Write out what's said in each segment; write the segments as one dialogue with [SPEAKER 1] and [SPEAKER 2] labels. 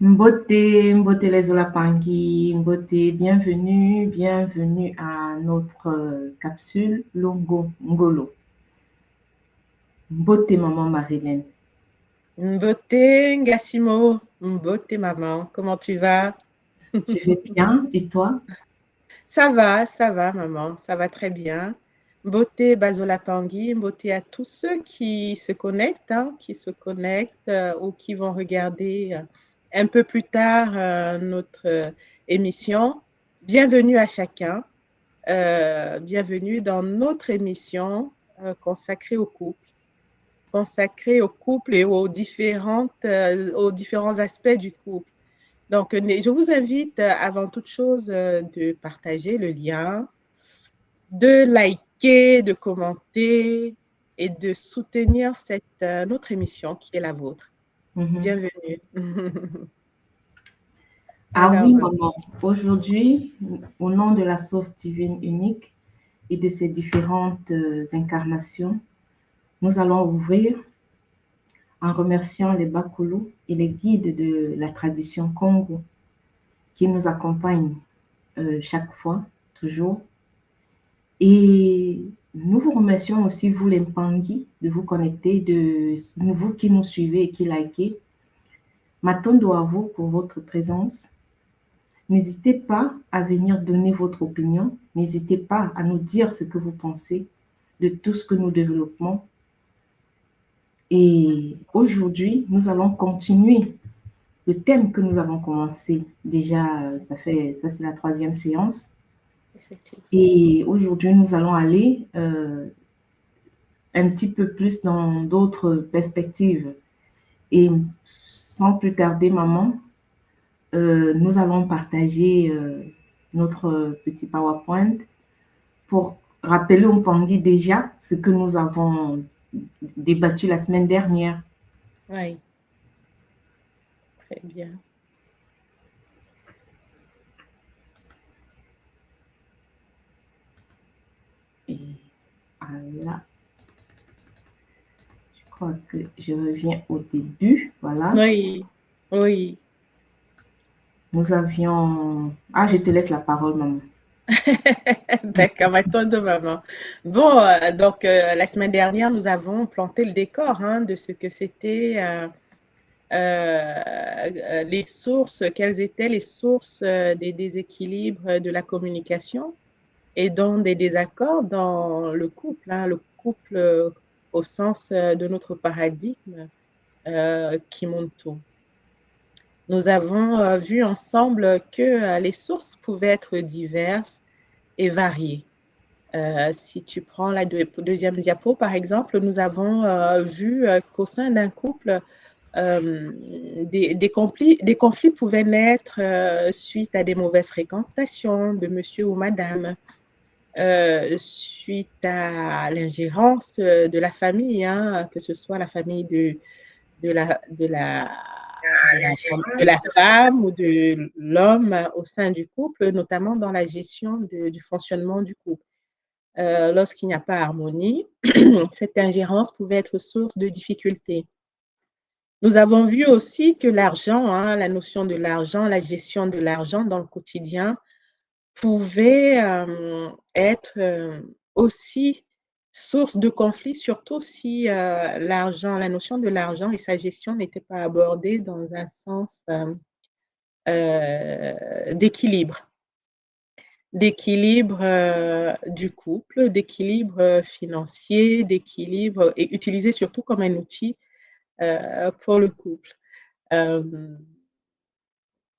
[SPEAKER 1] Mbote, Mbote les Olapangui, Mbote, bienvenue à notre capsule Longo Ngolo. Mbote maman Marilyn.
[SPEAKER 2] Mbote Ngassimo, Mbote maman, comment tu vas?
[SPEAKER 1] Je vais bien, et toi?
[SPEAKER 2] Ça va maman, ça va très bien. Mbote Bazola Tanguy, Mbote à tous ceux qui se connectent, ou qui vont regarder un peu plus tard notre émission. Bienvenue à chacun, bienvenue dans notre émission consacrée au couple. Consacrée au couple et aux différents aspects du couple. Donc, je vous invite avant toute chose de partager le lien, de liker, de commenter et de soutenir notre émission qui est la vôtre.
[SPEAKER 1] Mhm.
[SPEAKER 2] Bienvenue.
[SPEAKER 1] Ah
[SPEAKER 2] Alors,
[SPEAKER 1] oui, maman. Aujourd'hui, au nom de la source divine unique et de ses différentes incarnations, nous allons ouvrir en remerciant les Bakulu et les guides de la tradition Congo qui nous accompagnent chaque fois, toujours. Et nous vous remercions aussi, vous les Mpangi, de vous connecter, de vous qui nous suivez et qui likez. Matondo à vous pour votre présence. N'hésitez pas à venir donner votre opinion. N'hésitez pas à nous dire ce que vous pensez de tout ce que nous développons. Et aujourd'hui, nous allons continuer le thème que nous avons commencé. Déjà, ça c'est la troisième séance.
[SPEAKER 2] effectivement.
[SPEAKER 1] Et aujourd'hui, nous allons aller un petit peu plus dans d'autres perspectives. Et sans plus tarder, maman, nous allons partager notre petit PowerPoint pour rappeler au Pangui déjà ce que nous avons débattu la semaine dernière.
[SPEAKER 2] Oui, très bien.
[SPEAKER 1] Et voilà, je crois que je reviens au début. Voilà,
[SPEAKER 2] Oui, oui.
[SPEAKER 1] nous avions... Ah, je te laisse la parole, maman.
[SPEAKER 2] D'accord, maintenant de maman. Bon, donc la semaine dernière, nous avons planté le décor de ce que c'était les sources, quelles étaient les sources des déséquilibres de la communication et dans des désaccords dans le couple au sens de notre paradigme qui monte tout. Nous avons vu ensemble que les sources pouvaient être diverses et variées. Si tu prends la deuxième diapo, par exemple, nous avons vu qu'au sein d'un couple, des conflits pouvaient naître suite à des mauvaises fréquentations de monsieur ou madame, suite à l'ingérence de la famille, que ce soit la famille de la, de la, de la femme ou de l'homme au sein du couple, notamment dans la gestion du fonctionnement du couple. Lorsqu'il n'y a pas harmonie, cette ingérence pouvait être source de difficultés. Nous avons vu aussi que l'argent, la notion de l'argent, la gestion de l'argent dans le quotidien pouvait être aussi source de conflit, surtout si l'argent, la notion de l'argent et sa gestion n'étaient pas abordées dans un sens d'équilibre du couple, d'équilibre financier, d'équilibre et utilisé surtout comme un outil pour le couple. Euh,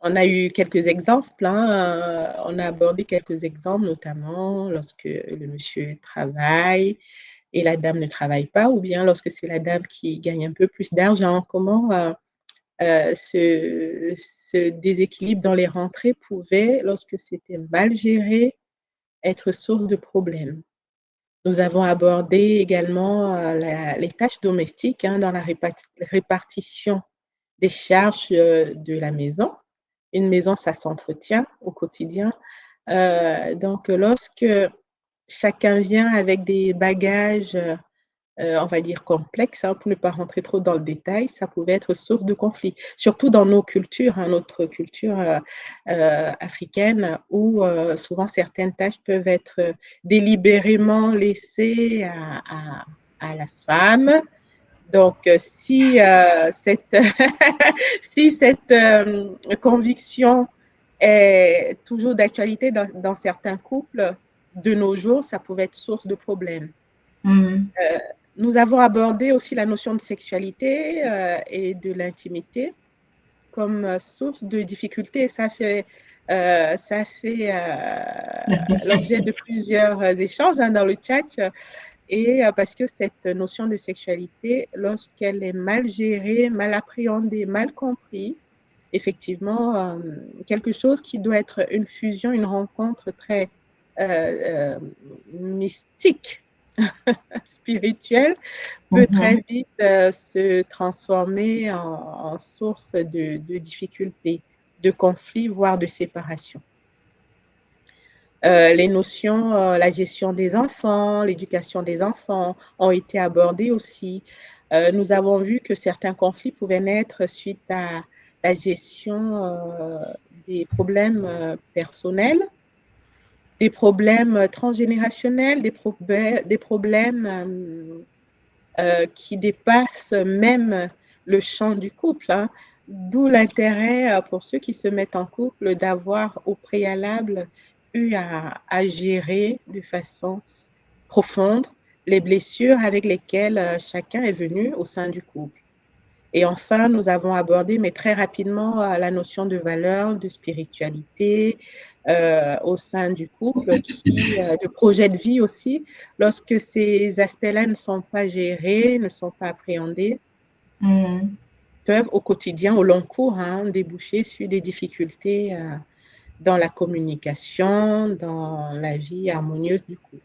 [SPEAKER 2] on a eu quelques exemples, on a abordé quelques exemples, notamment lorsque le monsieur travaille et la dame ne travaille pas, ou bien lorsque c'est la dame qui gagne un peu plus d'argent, comment ce déséquilibre dans les rentrées pouvait, lorsque c'était mal géré, être source de problèmes. Nous avons abordé également les tâches domestiques dans la répartition des charges de la maison. Une maison, ça s'entretient au quotidien. Donc, lorsque chacun vient avec des bagages on va dire complexes, hein, pour ne pas rentrer trop dans le détail, ça pouvait être source de conflit. Surtout dans nos cultures, hein, notre culture africaine, où souvent certaines tâches peuvent être délibérément laissées à la femme. Donc, si cette, si cette conviction est toujours d'actualité dans certains couples, de nos jours, ça pouvait être source de problèmes. Nous avons abordé aussi la notion de sexualité et de l'intimité comme source de difficultés. Ça fait l'objet de plusieurs échanges, hein, dans le chat. Et parce que cette notion de sexualité, lorsqu'elle est mal gérée, mal appréhendée, mal comprise, effectivement, quelque chose qui doit être une fusion, une rencontre très mystique, spirituelle, peut très vite se transformer en source de difficultés, de conflits, voire de séparation. Les notions, la gestion des enfants, l'éducation des enfants ont été abordées aussi. Nous avons vu que certains conflits pouvaient naître suite à la gestion des problèmes personnels, des problèmes transgénérationnels, des problèmes qui dépassent même le champ du couple, hein. D'où l'intérêt pour ceux qui se mettent en couple d'avoir au préalable eu à gérer de façon profonde les blessures avec lesquelles chacun est venu au sein du couple. Et enfin, nous avons abordé, mais très rapidement, la notion de valeur, de spiritualité au sein du couple, de projet de vie aussi. Lorsque ces aspects-là ne sont pas gérés, ne sont pas appréhendés, peuvent au quotidien, au long cours, hein, déboucher sur des difficultés dans la communication, dans la vie harmonieuse du couple.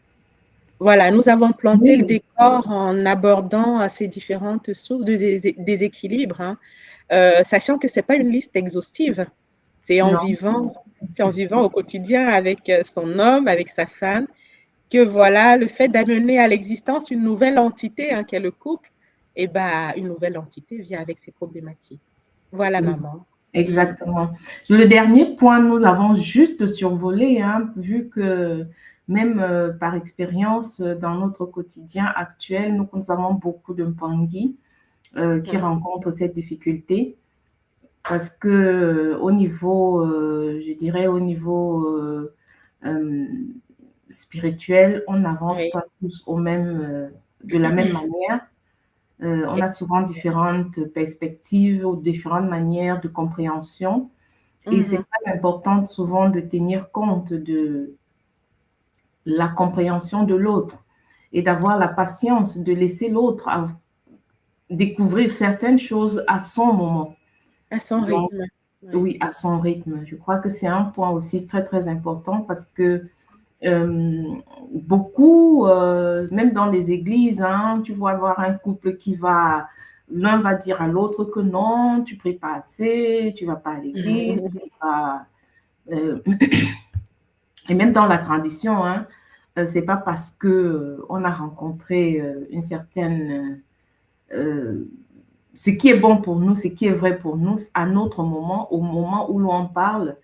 [SPEAKER 2] Voilà, nous avons planté le décor en abordant ces différentes sources de déséquilibre, hein, sachant que ce n'est pas une liste exhaustive. C'est en vivant au quotidien avec son homme, avec sa femme, que voilà, le fait d'amener à l'existence une nouvelle entité, hein, qui est le couple, et ben, une nouvelle entité vient avec ses problématiques. Voilà, maman.
[SPEAKER 1] Exactement. Le dernier point, nous l'avons juste survolé, hein, vu que même par expérience, dans notre quotidien actuel, nous avons beaucoup de Mpangui qui rencontrent cette difficulté parce que au niveau, je dirais, au niveau spirituel, on n'avance pas tous de la même manière. On a souvent différentes perspectives ou différentes manières de compréhension. Et c'est très important souvent de tenir compte de la compréhension de l'autre et d'avoir la patience de laisser l'autre découvrir certaines choses à son moment.
[SPEAKER 2] À son rythme.
[SPEAKER 1] Oui, à son rythme. Je crois que c'est un point aussi très, très important parce que beaucoup, même dans les églises, hein, tu vas avoir un couple l'un va dire à l'autre que non, tu ne pries pas assez, tu ne vas pas à l'église, et même dans la tradition, hein, c'est pas parce que on a rencontré une certaine ce qui est bon pour nous, ce qui est vrai pour nous, à notre moment, au moment où l'on parle,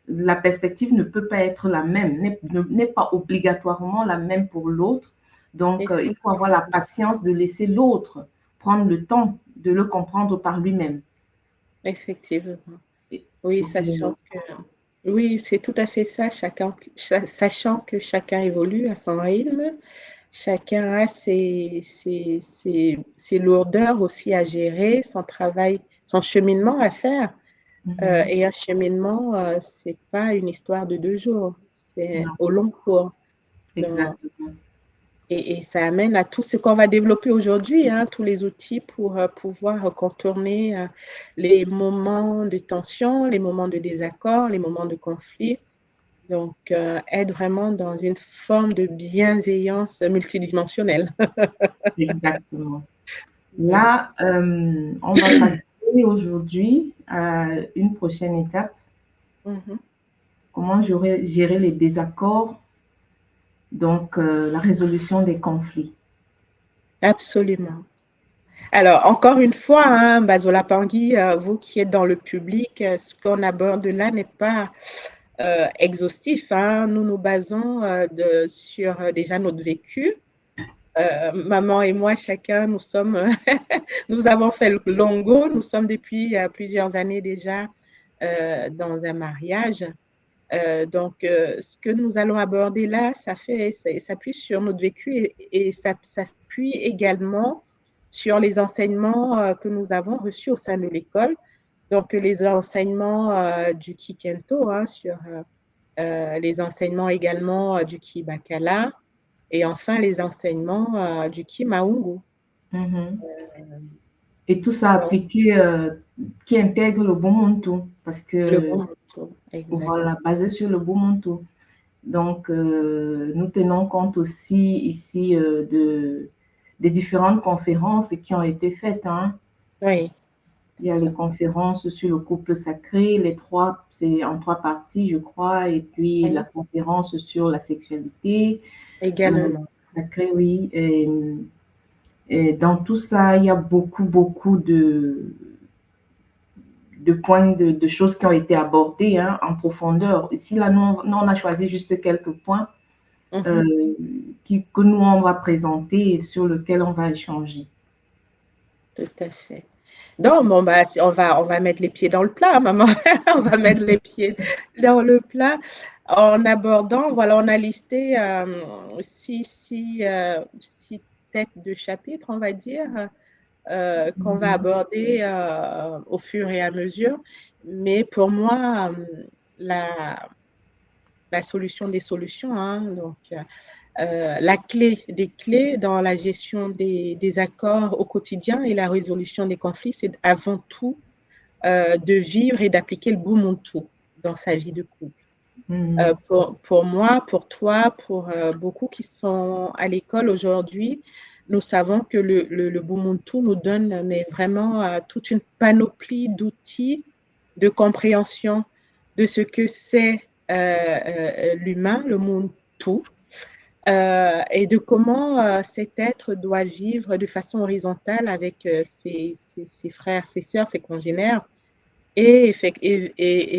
[SPEAKER 1] la perspective ne peut pas être la même, n'est pas obligatoirement la même pour l'autre. Donc, il faut avoir la patience de laisser l'autre prendre le temps de le comprendre par lui-même.
[SPEAKER 2] Effectivement. Oui, oui, c'est tout à fait ça, sachant que chacun évolue à son rythme, chacun a ses lourdeurs aussi à gérer, son travail, son cheminement à faire. Et un cheminement, c'est pas une histoire de 2 jours, c'est au long cours.
[SPEAKER 1] Exactement.
[SPEAKER 2] Et ça amène à tout ce qu'on va développer aujourd'hui, hein, tous les outils pour pouvoir contourner les moments de tension, les moments de désaccord, les moments de conflit. Donc, être vraiment dans une forme de bienveillance multidimensionnelle.
[SPEAKER 1] Exactement. Là, on va passer aujourd'hui à une prochaine étape. Comment gérer les désaccords, donc la résolution des conflits.
[SPEAKER 2] Absolument. Alors, encore une fois, hein, Bazola Pangui, vous qui êtes dans le public, ce qu'on aborde là n'est pas exhaustif, hein. Nous nous basons sur déjà notre vécu. Maman et moi, chacun, nous avons fait le longo. Nous sommes depuis plusieurs années déjà dans un mariage. Donc, ce que nous allons aborder là, ça s'appuie sur notre vécu et ça s'appuie également sur les enseignements que nous avons reçus au sein de l'école. Donc, les enseignements du Kikento, hein, sur les enseignements également du Kibakala et enfin les enseignements du Kimaungu.
[SPEAKER 1] Et tout ça
[SPEAKER 2] Donc,
[SPEAKER 1] appliqué, qui intègre le Ubuntu, parce
[SPEAKER 2] le
[SPEAKER 1] que,
[SPEAKER 2] bon mot, exact.
[SPEAKER 1] voilà, basé sur le Ubuntu. Donc, nous tenons compte aussi ici des différentes conférences qui ont été faites, hein.
[SPEAKER 2] Oui,
[SPEAKER 1] Il y
[SPEAKER 2] c'est
[SPEAKER 1] a les
[SPEAKER 2] ça.
[SPEAKER 1] conférences sur le couple sacré, c'est en 3 parties, je crois, et puis la
[SPEAKER 2] Oui,
[SPEAKER 1] conférence sur la sexualité,
[SPEAKER 2] également.
[SPEAKER 1] sacrée, oui. Et dans tout ça, il y a beaucoup, beaucoup de points, de choses qui ont été abordées, hein, en profondeur. Ici, là, nous, on a choisi juste quelques points euh,
[SPEAKER 2] Mhm,
[SPEAKER 1] que nous, on va présenter et sur lesquels on va échanger.
[SPEAKER 2] tout à fait. Donc, bon, bah, on va mettre les pieds dans le plat, maman. On va mettre les pieds dans le plat en abordant, voilà, on a listé six têtes de chapitre, on va dire, qu'on va aborder au fur et à mesure. Mais pour moi, la solution des solutions, hein, donc la clé des clés dans la gestion des accords au quotidien et la résolution des conflits, c'est avant tout de vivre et d'appliquer le Bumuntu dans sa vie de couple. Pour moi, pour toi, pour beaucoup qui sont à l'école aujourd'hui, nous savons que le Bumuntu nous donne mais vraiment toute une panoplie d'outils de compréhension de ce que c'est l'humain, le Muntu, et de comment cet être doit vivre de façon horizontale avec ses frères, ses sœurs, ses congénères, et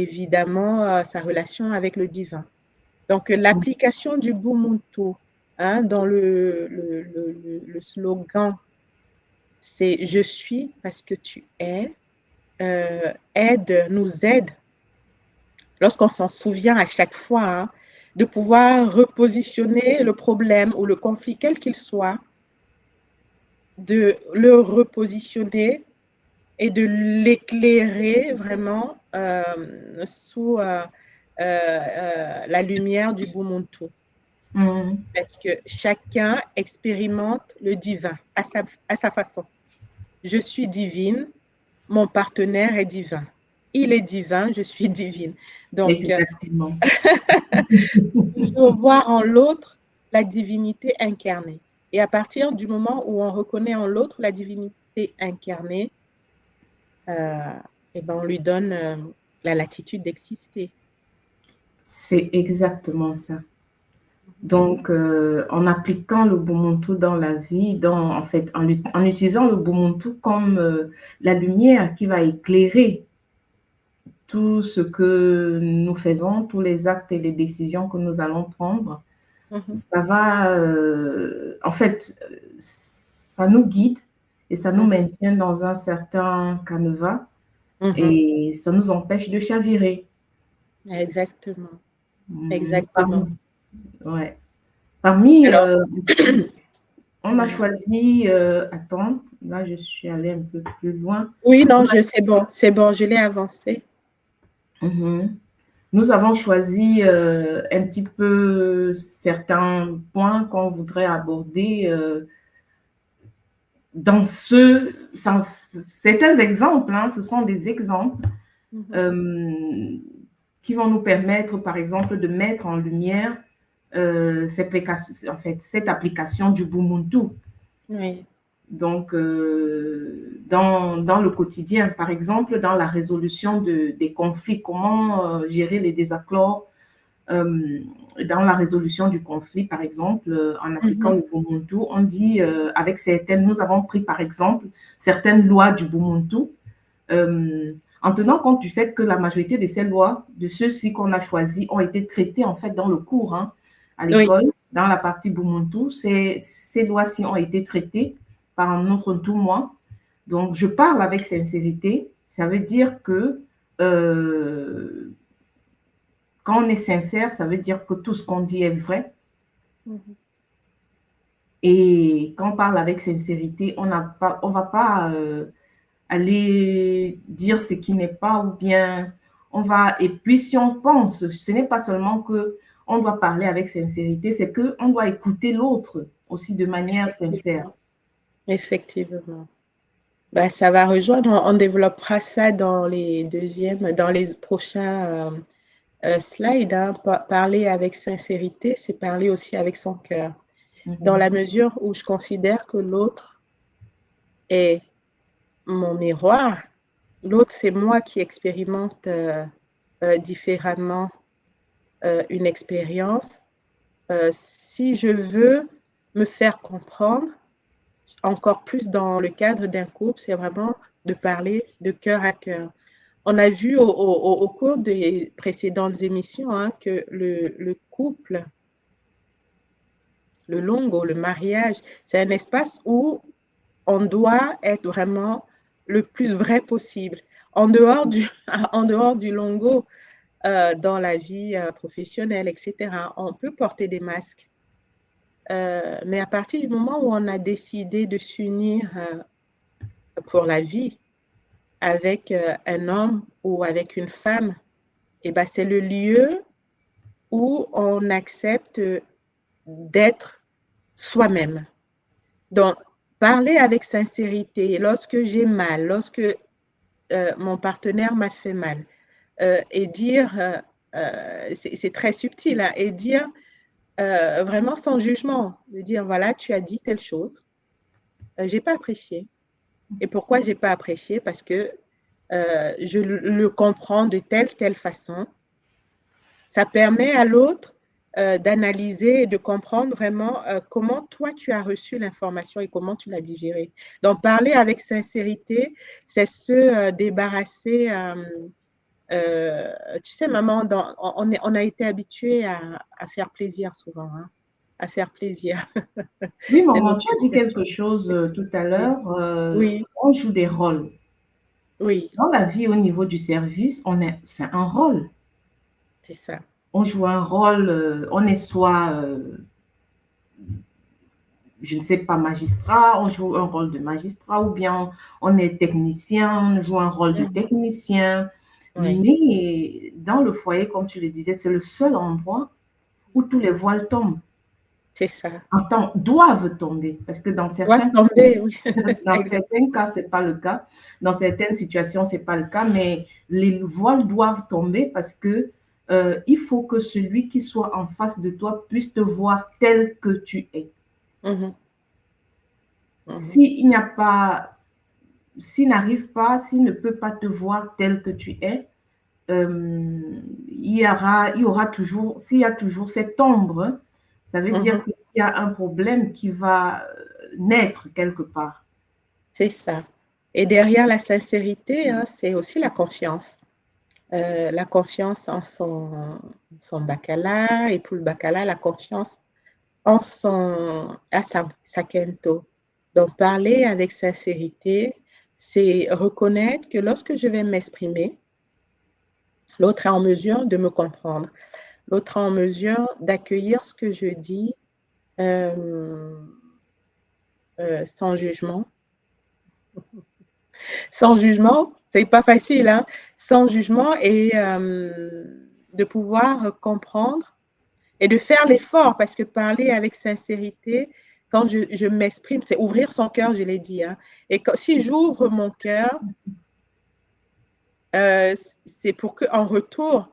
[SPEAKER 2] évidemment sa relation avec le divin. Donc, l'application du Bumuntu, hein, dans le slogan, c'est Je suis parce que tu es, nous aide, lorsqu'on s'en souvient à chaque fois, hein, de pouvoir repositionner le problème ou le conflit, quel qu'il soit, de le repositionner et de l'éclairer vraiment sous la lumière du Bumuntu. Parce que chacun expérimente le divin à sa façon. Je suis divine, mon partenaire est divin. Il est divin, je suis divine. Donc,
[SPEAKER 1] Exactement.
[SPEAKER 2] toujours voir en l'autre la divinité incarnée. Et à partir du moment où on reconnaît en l'autre la divinité incarnée, et ben on lui donne la latitude d'exister.
[SPEAKER 1] C'est exactement ça. Donc, en appliquant le Ubuntu dans la vie, en fait, en utilisant le Ubuntu comme la lumière qui va éclairer tout ce que nous faisons, tous les actes et les décisions que nous allons prendre, ça va, en fait, ça nous guide et ça nous maintient dans un certain canevas et ça nous empêche de chavirer.
[SPEAKER 2] Exactement.
[SPEAKER 1] Parmi,
[SPEAKER 2] Exactement.
[SPEAKER 1] ouais. Parmi
[SPEAKER 2] Alors,
[SPEAKER 1] on a choisi, attends, là je suis allée un peu plus loin.
[SPEAKER 2] oui, non, c'est bon, je l'ai avancé.
[SPEAKER 1] Nous avons choisi un petit peu certains points qu'on voudrait aborder dans certains exemples, hein, ce sont des exemples qui vont nous permettre, par exemple, de mettre en lumière cette application du Bumuntu.
[SPEAKER 2] Oui.
[SPEAKER 1] Donc, dans le quotidien, par exemple, dans la résolution des conflits, comment gérer les désaccords, dans la résolution du conflit, par exemple, en appliquant
[SPEAKER 2] Mhm.
[SPEAKER 1] le Ubuntu, on dit avec certaines, nous avons pris par exemple certaines lois du Ubuntu, en tenant compte du fait que la majorité de ces lois, de ceux-ci qu'on a choisis, ont été traitées en fait dans le cours, hein, à
[SPEAKER 2] Oui,
[SPEAKER 1] l'école, dans la partie Ubuntu. Ces lois-ci ont été traitées par un autre tout moi. Donc, je parle avec sincérité. Ça veut dire que euh, quand on est sincère, ça veut dire que tout ce qu'on dit est vrai.
[SPEAKER 2] mhm.
[SPEAKER 1] Et quand on parle avec sincérité, on ne va pas aller dire ce qui n'est pas ou bien on va. Et puis, si on pense, ce n'est pas seulement que on doit parler avec sincérité, c'est qu'on doit écouter l'autre aussi de manière sincère.
[SPEAKER 2] Effectivement. Effectivement. Bah, ça va rejoindre, on développera ça dans les prochains slides, hein. Parler avec sincérité, c'est parler aussi avec son cœur. Dans
[SPEAKER 1] Mhm.
[SPEAKER 2] la mesure où je considère que l'autre est mon miroir, l'autre, c'est moi qui expérimente différemment une expérience. Si je veux me faire comprendre, encore plus dans le cadre d'un couple, c'est vraiment de parler de cœur à cœur. On a vu au cours des précédentes émissions, hein, que le couple, le longo, le mariage, c'est un espace où on doit être vraiment le plus vrai possible. En dehors du, en dehors du longo, dans la vie professionnelle, etc., on peut porter des masques. Mais à partir du moment où on a décidé de s'unir pour la vie avec un homme ou avec une femme, et ben c'est le lieu où on accepte d'être soi-même. Donc, parler avec sincérité lorsque j'ai mal, lorsque mon partenaire m'a fait mal, et dire, c'est très subtil, hein, et dire vraiment sans jugement, de dire voilà, tu as dit telle chose, j'ai pas apprécié. Et pourquoi j'ai pas apprécié? Parce que je le comprends de telle façon. Ça permet à l'autre d'analyser et de comprendre vraiment comment toi tu as reçu l'information et comment tu l'as digérée. Donc, parler avec sincérité, c'est se débarrasser. Tu sais, maman, on a été habitué à faire plaisir souvent, hein, à faire plaisir.
[SPEAKER 1] Oui,
[SPEAKER 2] C'est
[SPEAKER 1] maman,
[SPEAKER 2] notre
[SPEAKER 1] tu as dit quelque chose tout à
[SPEAKER 2] spécialité.
[SPEAKER 1] l'heure.
[SPEAKER 2] Oui,
[SPEAKER 1] On joue des rôles.
[SPEAKER 2] oui,
[SPEAKER 1] Dans la vie, au niveau du service, c'est un rôle.
[SPEAKER 2] c'est ça.
[SPEAKER 1] On joue un rôle, on est soit, je ne sais pas, magistrat, on joue un rôle de magistrat, ou bien on est technicien, on joue un rôle de
[SPEAKER 2] Mhm.
[SPEAKER 1] technicien.
[SPEAKER 2] Oui,
[SPEAKER 1] Mais dans le foyer, comme tu le disais, c'est le seul endroit où tous les voiles tombent.
[SPEAKER 2] c'est ça.
[SPEAKER 1] Doivent tomber, parce que
[SPEAKER 2] Doit tomber, oui,
[SPEAKER 1] dans certains
[SPEAKER 2] exactement.
[SPEAKER 1] cas, c'est pas le cas. Dans certaines situations, c'est pas le cas, mais les voiles doivent tomber parce que il faut que celui qui soit en face de toi puisse te voir tel que tu es.
[SPEAKER 2] Mhm, mhm.
[SPEAKER 1] S'il n'y a pas, s'il n'arrive pas, s'il ne peut pas te voir tel que tu es, il y aura toujours, s'il y a toujours cette ombre, ça veut dire
[SPEAKER 2] Mhm.
[SPEAKER 1] qu'il y a un problème qui va naître quelque part.
[SPEAKER 2] C'est ça. Et derrière la sincérité, hein, c'est aussi la confiance en son baccalauréat, et pour le baccalauréat, la confiance en sa kento. Donc, parler avec sincérité, c'est reconnaître que lorsque je vais m'exprimer, l'autre est en mesure de me comprendre. L'autre est en mesure d'accueillir ce que je dis euh, sans jugement. Sans jugement, c'est pas facile, hein? Sans jugement et de pouvoir comprendre et de faire l'effort parce que parler avec sincérité, quand je m'exprime, c'est ouvrir son cœur, je l'ai dit, hein? Et si j'ouvre mon cœur, euh, c'est pour qu'en retour,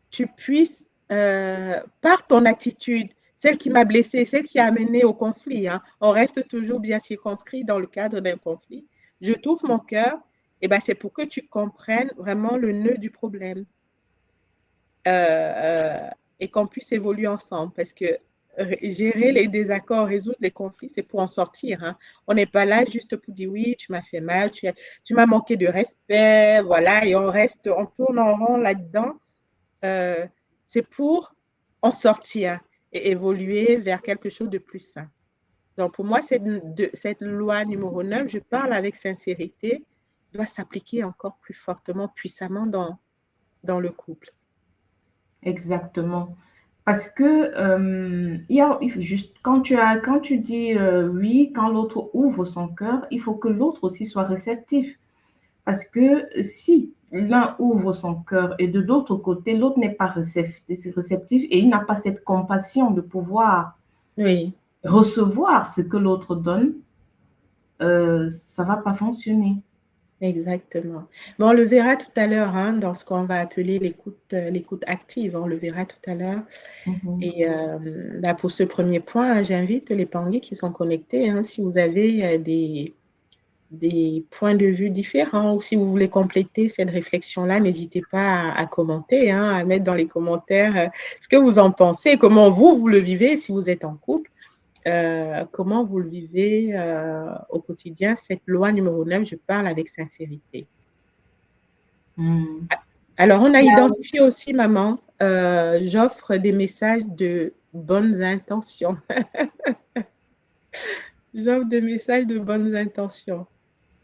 [SPEAKER 2] tu puisses, par ton attitude, celle qui m'a blessée, celle qui a amené au conflit, hein, on reste toujours bien circonscrit dans le cadre d'un conflit. Je t'ouvre mon cœur, et ben c'est pour que tu comprennes vraiment le nœud du problème. Euh, euh, et qu'on puisse évoluer ensemble parce que gérer les désaccords, résoudre les conflits, c'est pour en sortir. Hein. On n'est pas là juste pour dire oui, tu m'as fait mal, tu m'as manqué de respect, voilà, et on tourne en rond là-dedans. C'est pour en sortir et évoluer vers quelque chose de plus sain. Donc, pour moi, cette loi numéro 9, je parle avec sincérité, doit s'appliquer encore plus fortement, puissamment dans le couple.
[SPEAKER 1] Exactement. Parce que il faut juste quand tu dis oui, quand l'autre ouvre son cœur, il faut que l'autre aussi soit réceptif. Parce que si l'un ouvre son cœur et de l'autre côté, l'autre n'est pas réceptif et il n'a pas cette compassion de pouvoir
[SPEAKER 2] Oui,
[SPEAKER 1] recevoir ce que l'autre donne, ça va pas fonctionner.
[SPEAKER 2] exactement. Bon, on le verra tout à l'heure hein, dans ce qu'on va appeler l'écoute active. On le verra tout à l'heure.
[SPEAKER 1] Mhm.
[SPEAKER 2] Et là, pour ce premier point, hein, j'invite les Pangui qui sont connectés. Hein, si vous avez des points de vue différents ou si vous voulez compléter cette réflexion-là, n'hésitez pas à commenter, hein, à mettre dans les commentaires ce que vous en pensez, comment vous le vivez si vous êtes en couple, comment vous le vivez au quotidien. Cette loi numéro 9, je parle avec sincérité.
[SPEAKER 1] Mm.
[SPEAKER 2] Alors, on a identifié aussi, maman, j'offre des messages de bonnes intentions. J'offre des messages de bonnes intentions.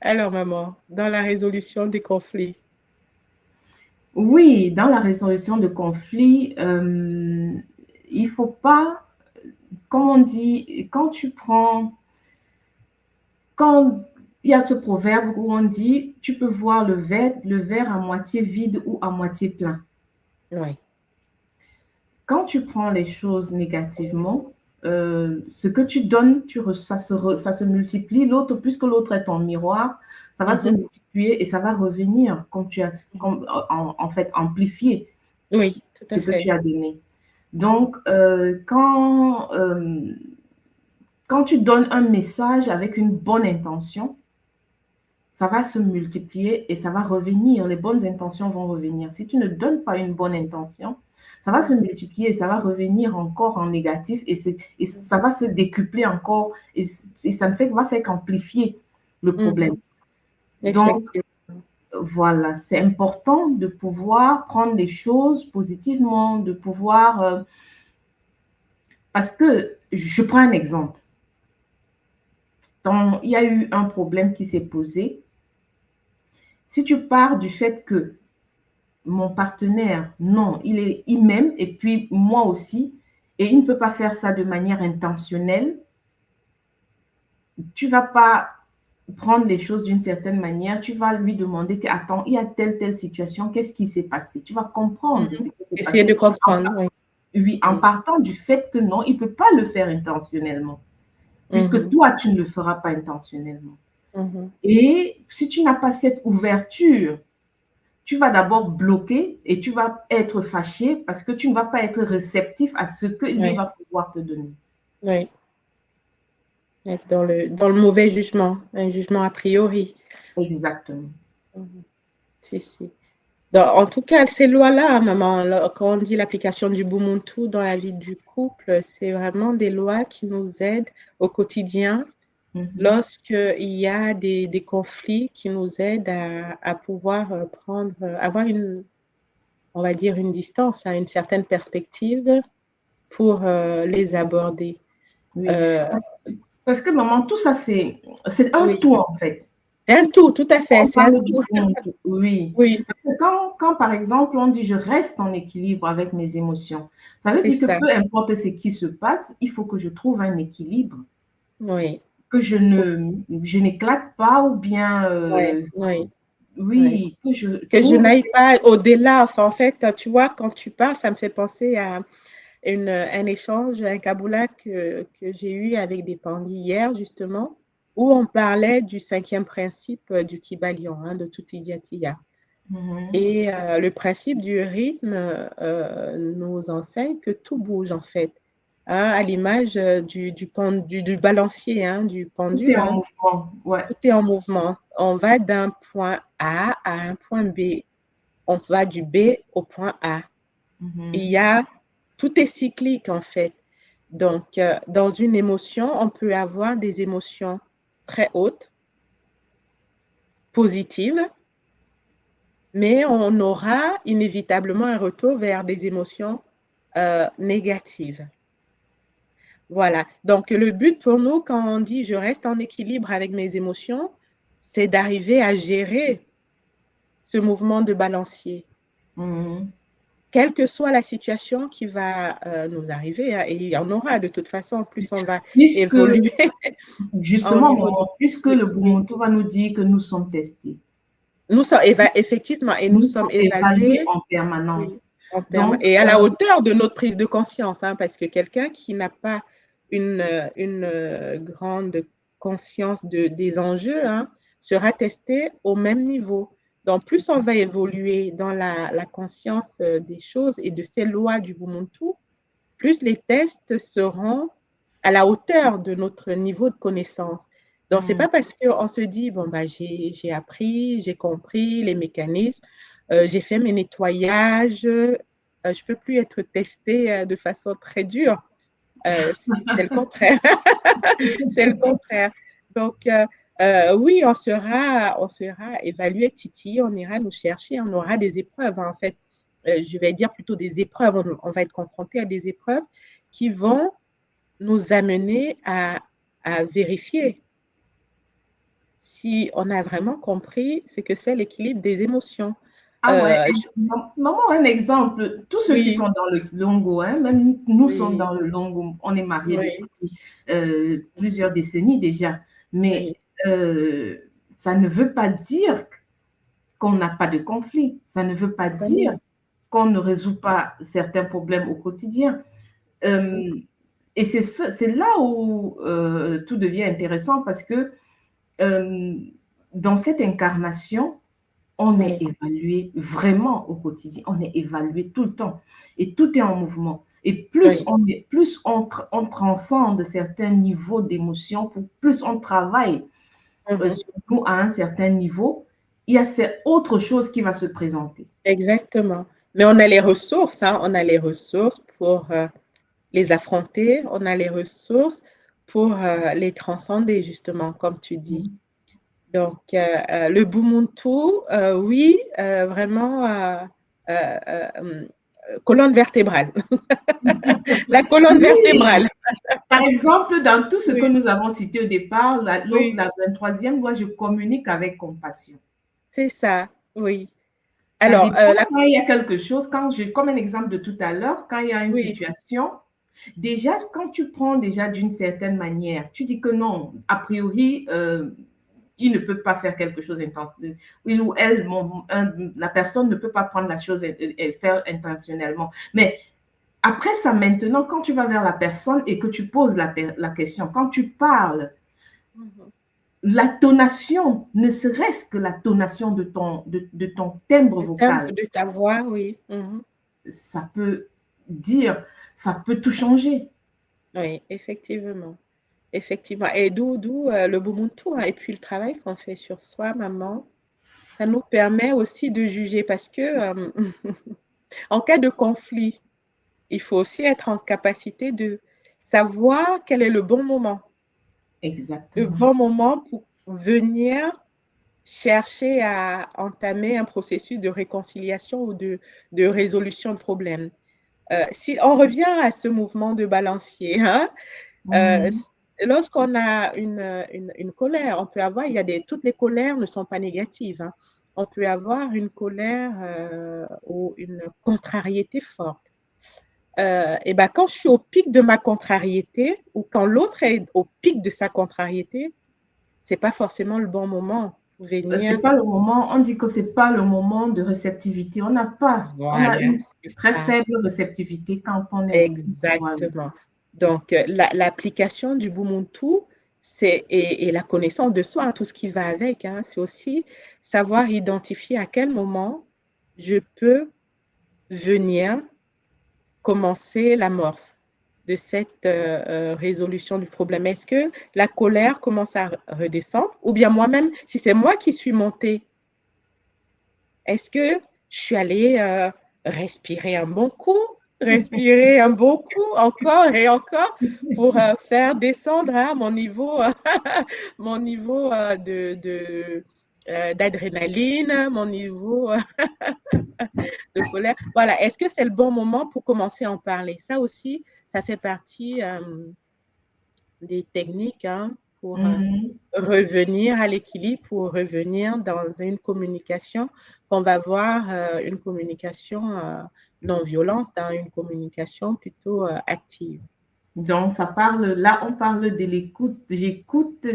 [SPEAKER 2] Alors, maman, dans la résolution des conflits.
[SPEAKER 1] Oui, dans la résolution de conflits, il faut pas, comme on dit, quand il y a ce proverbe où on dit, tu peux voir le verre à moitié vide ou à moitié plein.
[SPEAKER 2] Oui.
[SPEAKER 1] Quand tu prends les choses négativement, ce que tu donnes, ça se multiplie. L'autre, puisque l'autre est ton miroir, ça va se
[SPEAKER 2] Mhm.
[SPEAKER 1] multiplier et ça va revenir comme en fait, amplifier
[SPEAKER 2] Oui, tout
[SPEAKER 1] ce
[SPEAKER 2] à
[SPEAKER 1] que
[SPEAKER 2] fait.
[SPEAKER 1] tu as donné. Donc, quand tu donnes un message avec une bonne intention, ça va se multiplier et ça va revenir. Les bonnes intentions vont revenir. Si tu ne donnes pas une bonne intention, ça va se multiplier et ça va revenir encore en négatif et ça va se décupler encore et ça ne va faire qu'amplifier le problème.
[SPEAKER 2] Mhm.
[SPEAKER 1] Donc,
[SPEAKER 2] Effectivement.
[SPEAKER 1] voilà, c'est important de pouvoir prendre les choses positivement, de pouvoir... parce que, je prends un exemple. Il y a eu un problème qui s'est posé. Si tu pars du fait que mon partenaire, non, il m'aime et puis moi aussi, et il ne peut pas faire ça de manière intentionnelle, tu vas pas prendre les choses d'une certaine manière, tu vas lui demander que, attends, il y a telle situation, qu'est-ce qui s'est passé? Tu vas comprendre ce
[SPEAKER 2] Mhm.
[SPEAKER 1] qui s'est
[SPEAKER 2] Essayer de
[SPEAKER 1] passé.
[SPEAKER 2] comprendre. Oui.
[SPEAKER 1] Oui, en
[SPEAKER 2] Oui.
[SPEAKER 1] partant du fait que non, il ne peut pas le faire intentionnellement, puisque
[SPEAKER 2] Mhm.
[SPEAKER 1] toi, tu ne le feras pas intentionnellement.
[SPEAKER 2] Mhm.
[SPEAKER 1] Et si tu n'as pas cette ouverture, tu vas d'abord bloquer et tu vas être fâché parce que tu ne vas pas être réceptif à ce que lui
[SPEAKER 2] Oui.
[SPEAKER 1] va pouvoir te donner.
[SPEAKER 2] Oui. Être dans le mauvais jugement, un jugement a priori.
[SPEAKER 1] Exactement.
[SPEAKER 2] Mhm. Si, si. En tout cas, ces lois-là, maman, là, quand on dit l'application du Ubuntu dans la vie du couple, c'est vraiment des lois qui nous aident au quotidien
[SPEAKER 1] Mhm.
[SPEAKER 2] lorsqu'il y a des conflits qui nous aident à pouvoir avoir on va dire, une distance, hein, une certaine perspective pour les aborder.
[SPEAKER 1] Oui.
[SPEAKER 2] Euh,
[SPEAKER 1] Parce que maman, tout ça, c'est un
[SPEAKER 2] oui,
[SPEAKER 1] tout en fait.
[SPEAKER 2] c'est un tout, tout à fait,
[SPEAKER 1] On
[SPEAKER 2] c'est un
[SPEAKER 1] parle du
[SPEAKER 2] tout.
[SPEAKER 1] tout. Oui.
[SPEAKER 2] Oui,
[SPEAKER 1] Parce que quand, par exemple, on dit je reste en équilibre avec mes émotions, ça veut
[SPEAKER 2] c'est
[SPEAKER 1] dire que
[SPEAKER 2] ça.
[SPEAKER 1] peu importe ce qui se passe, il faut que je trouve un équilibre,
[SPEAKER 2] Oui,
[SPEAKER 1] que
[SPEAKER 2] tout,
[SPEAKER 1] je n'éclate pas ou bien,
[SPEAKER 2] ouais, oui, oui.
[SPEAKER 1] oui, que je
[SPEAKER 2] Que je
[SPEAKER 1] trouve.
[SPEAKER 2] n'aille pas au-delà. Enfin, en fait, tu vois, quand tu parles, ça me fait penser à un échange, un kaboula que j'ai eu avec des pandis hier, justement, où on parlait du cinquième principe du Kybalion, hein, de Tutijatiya.
[SPEAKER 1] Mhm.
[SPEAKER 2] Et le principe du rythme nous enseigne que tout bouge, en fait. Hein, à l'image du balancier, hein, du
[SPEAKER 1] Tout est
[SPEAKER 2] pendule,
[SPEAKER 1] en
[SPEAKER 2] hein,
[SPEAKER 1] mouvement. Ouais.
[SPEAKER 2] tout est en mouvement. On va d'un point A à un point B. On va du B au point A. Il
[SPEAKER 1] Mhm.
[SPEAKER 2] y a tout est cyclique en fait. Donc, dans une émotion, on peut avoir des émotions très hautes, positives, mais on aura inévitablement un retour vers des émotions négatives. Voilà. Donc, le but pour nous, quand on dit je reste en équilibre avec mes émotions, c'est d'arriver à gérer ce mouvement de balancier. Quelle que soit la situation qui va nous arriver, hein, et il y en aura de toute façon, plus on va évoluer.
[SPEAKER 1] Justement, puisque le Bumuntu va nous dire que nous sommes testés.
[SPEAKER 2] Nous sommes effectivement, et nous sommes évalués
[SPEAKER 1] en permanence.
[SPEAKER 2] Oui, donc, et à la hauteur de notre prise de conscience, hein, parce que quelqu'un qui n'a pas une grande conscience des enjeux, hein, sera testé au même niveau. Donc, plus on va évoluer dans la conscience des choses et de ces lois du Bumuntu, plus les tests seront à la hauteur de notre niveau de connaissance. Donc, ce n'est pas parce qu'on se dit, bon, bah, j'ai appris, j'ai compris les mécanismes, j'ai fait mes nettoyages, je ne peux plus être testée de façon très dure. C'est le contraire. C'est le contraire. Donc, oui, on sera évalué, Titi, on ira nous chercher, on aura des épreuves, en fait. Je vais dire plutôt des épreuves, on va être confronté à des épreuves qui vont nous amener à vérifier si on a vraiment compris ce que c'est l'équilibre des émotions.
[SPEAKER 1] Maman, un exemple. Tous ceux qui sont dans le Longo, hein, même nous sommes dans le Longo, on est mariés depuis plusieurs décennies déjà. Mais ça ne veut pas dire qu'on n'a pas de conflit. Ça ne veut pas dire qu'on ne résout pas certains problèmes au quotidien. Et c'est là où tout devient intéressant parce que dans cette incarnation, on est évalué vraiment au quotidien, on est évalué tout le temps et tout est en mouvement. Et plus on transcende certains niveaux d'émotion, plus on travaille sur nous à un certain niveau, il y a autre chose qui va se présenter.
[SPEAKER 2] Exactement. Mais on a les ressources, hein, on a les ressources pour les affronter, on a les ressources pour les transcender, justement, comme tu dis. Donc, le Bumuntu, oui, vraiment colonne vertébrale. La colonne vertébrale.
[SPEAKER 1] Par exemple, dans tout ce que nous avons cité au départ, la 23e loi, je communique avec compassion.
[SPEAKER 2] C'est ça, oui.
[SPEAKER 1] Alors, quand il y a quelque chose, comme un exemple de tout à l'heure, quand il y a une situation, déjà, quand tu prends déjà d'une certaine manière, tu dis que non, a priori, il ne peut pas faire quelque chose intentionnellement. Il ou elle, la personne ne peut pas prendre la chose et faire intentionnellement. Mais après ça, maintenant, quand tu vas vers la personne et que tu poses la question, quand tu parles, la tonation, ne serait-ce que la tonation de ton timbre vocal.
[SPEAKER 2] De ta voix, oui.
[SPEAKER 1] Ça peut tout changer.
[SPEAKER 2] Oui, effectivement. Effectivement. Et d'où le Bumuntu, hein, et puis le travail qu'on fait sur soi, maman, ça nous permet aussi de juger parce que en cas de conflit, il faut aussi être en capacité de savoir quel est le bon moment.
[SPEAKER 1] Exactement.
[SPEAKER 2] Le bon moment pour venir chercher à entamer un processus de réconciliation ou de résolution de problème. Si on revient à ce mouvement de balancier, hein, lorsqu'on a une colère, on peut avoir, toutes les colères ne sont pas négatives, hein. On peut avoir une colère ou une contrariété forte. Et ben, quand je suis au pic de ma contrariété ou quand l'autre est au pic de sa contrariété, c'est pas forcément le bon moment pour venir.
[SPEAKER 1] C'est pas le moment, on dit que c'est pas le moment de réceptivité. On n'a pas, on a une très faible réceptivité quand on est.
[SPEAKER 2] Exactement. Donc, l'application du Bumuntu, et la connaissance de soi, hein, tout ce qui va avec, hein, c'est aussi savoir identifier à quel moment je peux venir commencer l'amorce de cette résolution du problème. Est-ce que la colère commence à redescendre ou bien moi-même, si c'est moi qui suis montée, est-ce que je suis allée respirer un bon coup respirer un beau coup, encore et encore, pour faire descendre mon niveau d'adrénaline, mon niveau de colère. Voilà, est-ce que c'est le bon moment pour commencer à en parler? Ça aussi, ça fait partie des techniques pour
[SPEAKER 1] Mhm.
[SPEAKER 2] revenir à l'équilibre, pour revenir dans une communication qu'on va voir, une communication non violente, une communication plutôt active.
[SPEAKER 1] Donc, ça parle, là, on parle de l'écoute. J'écoute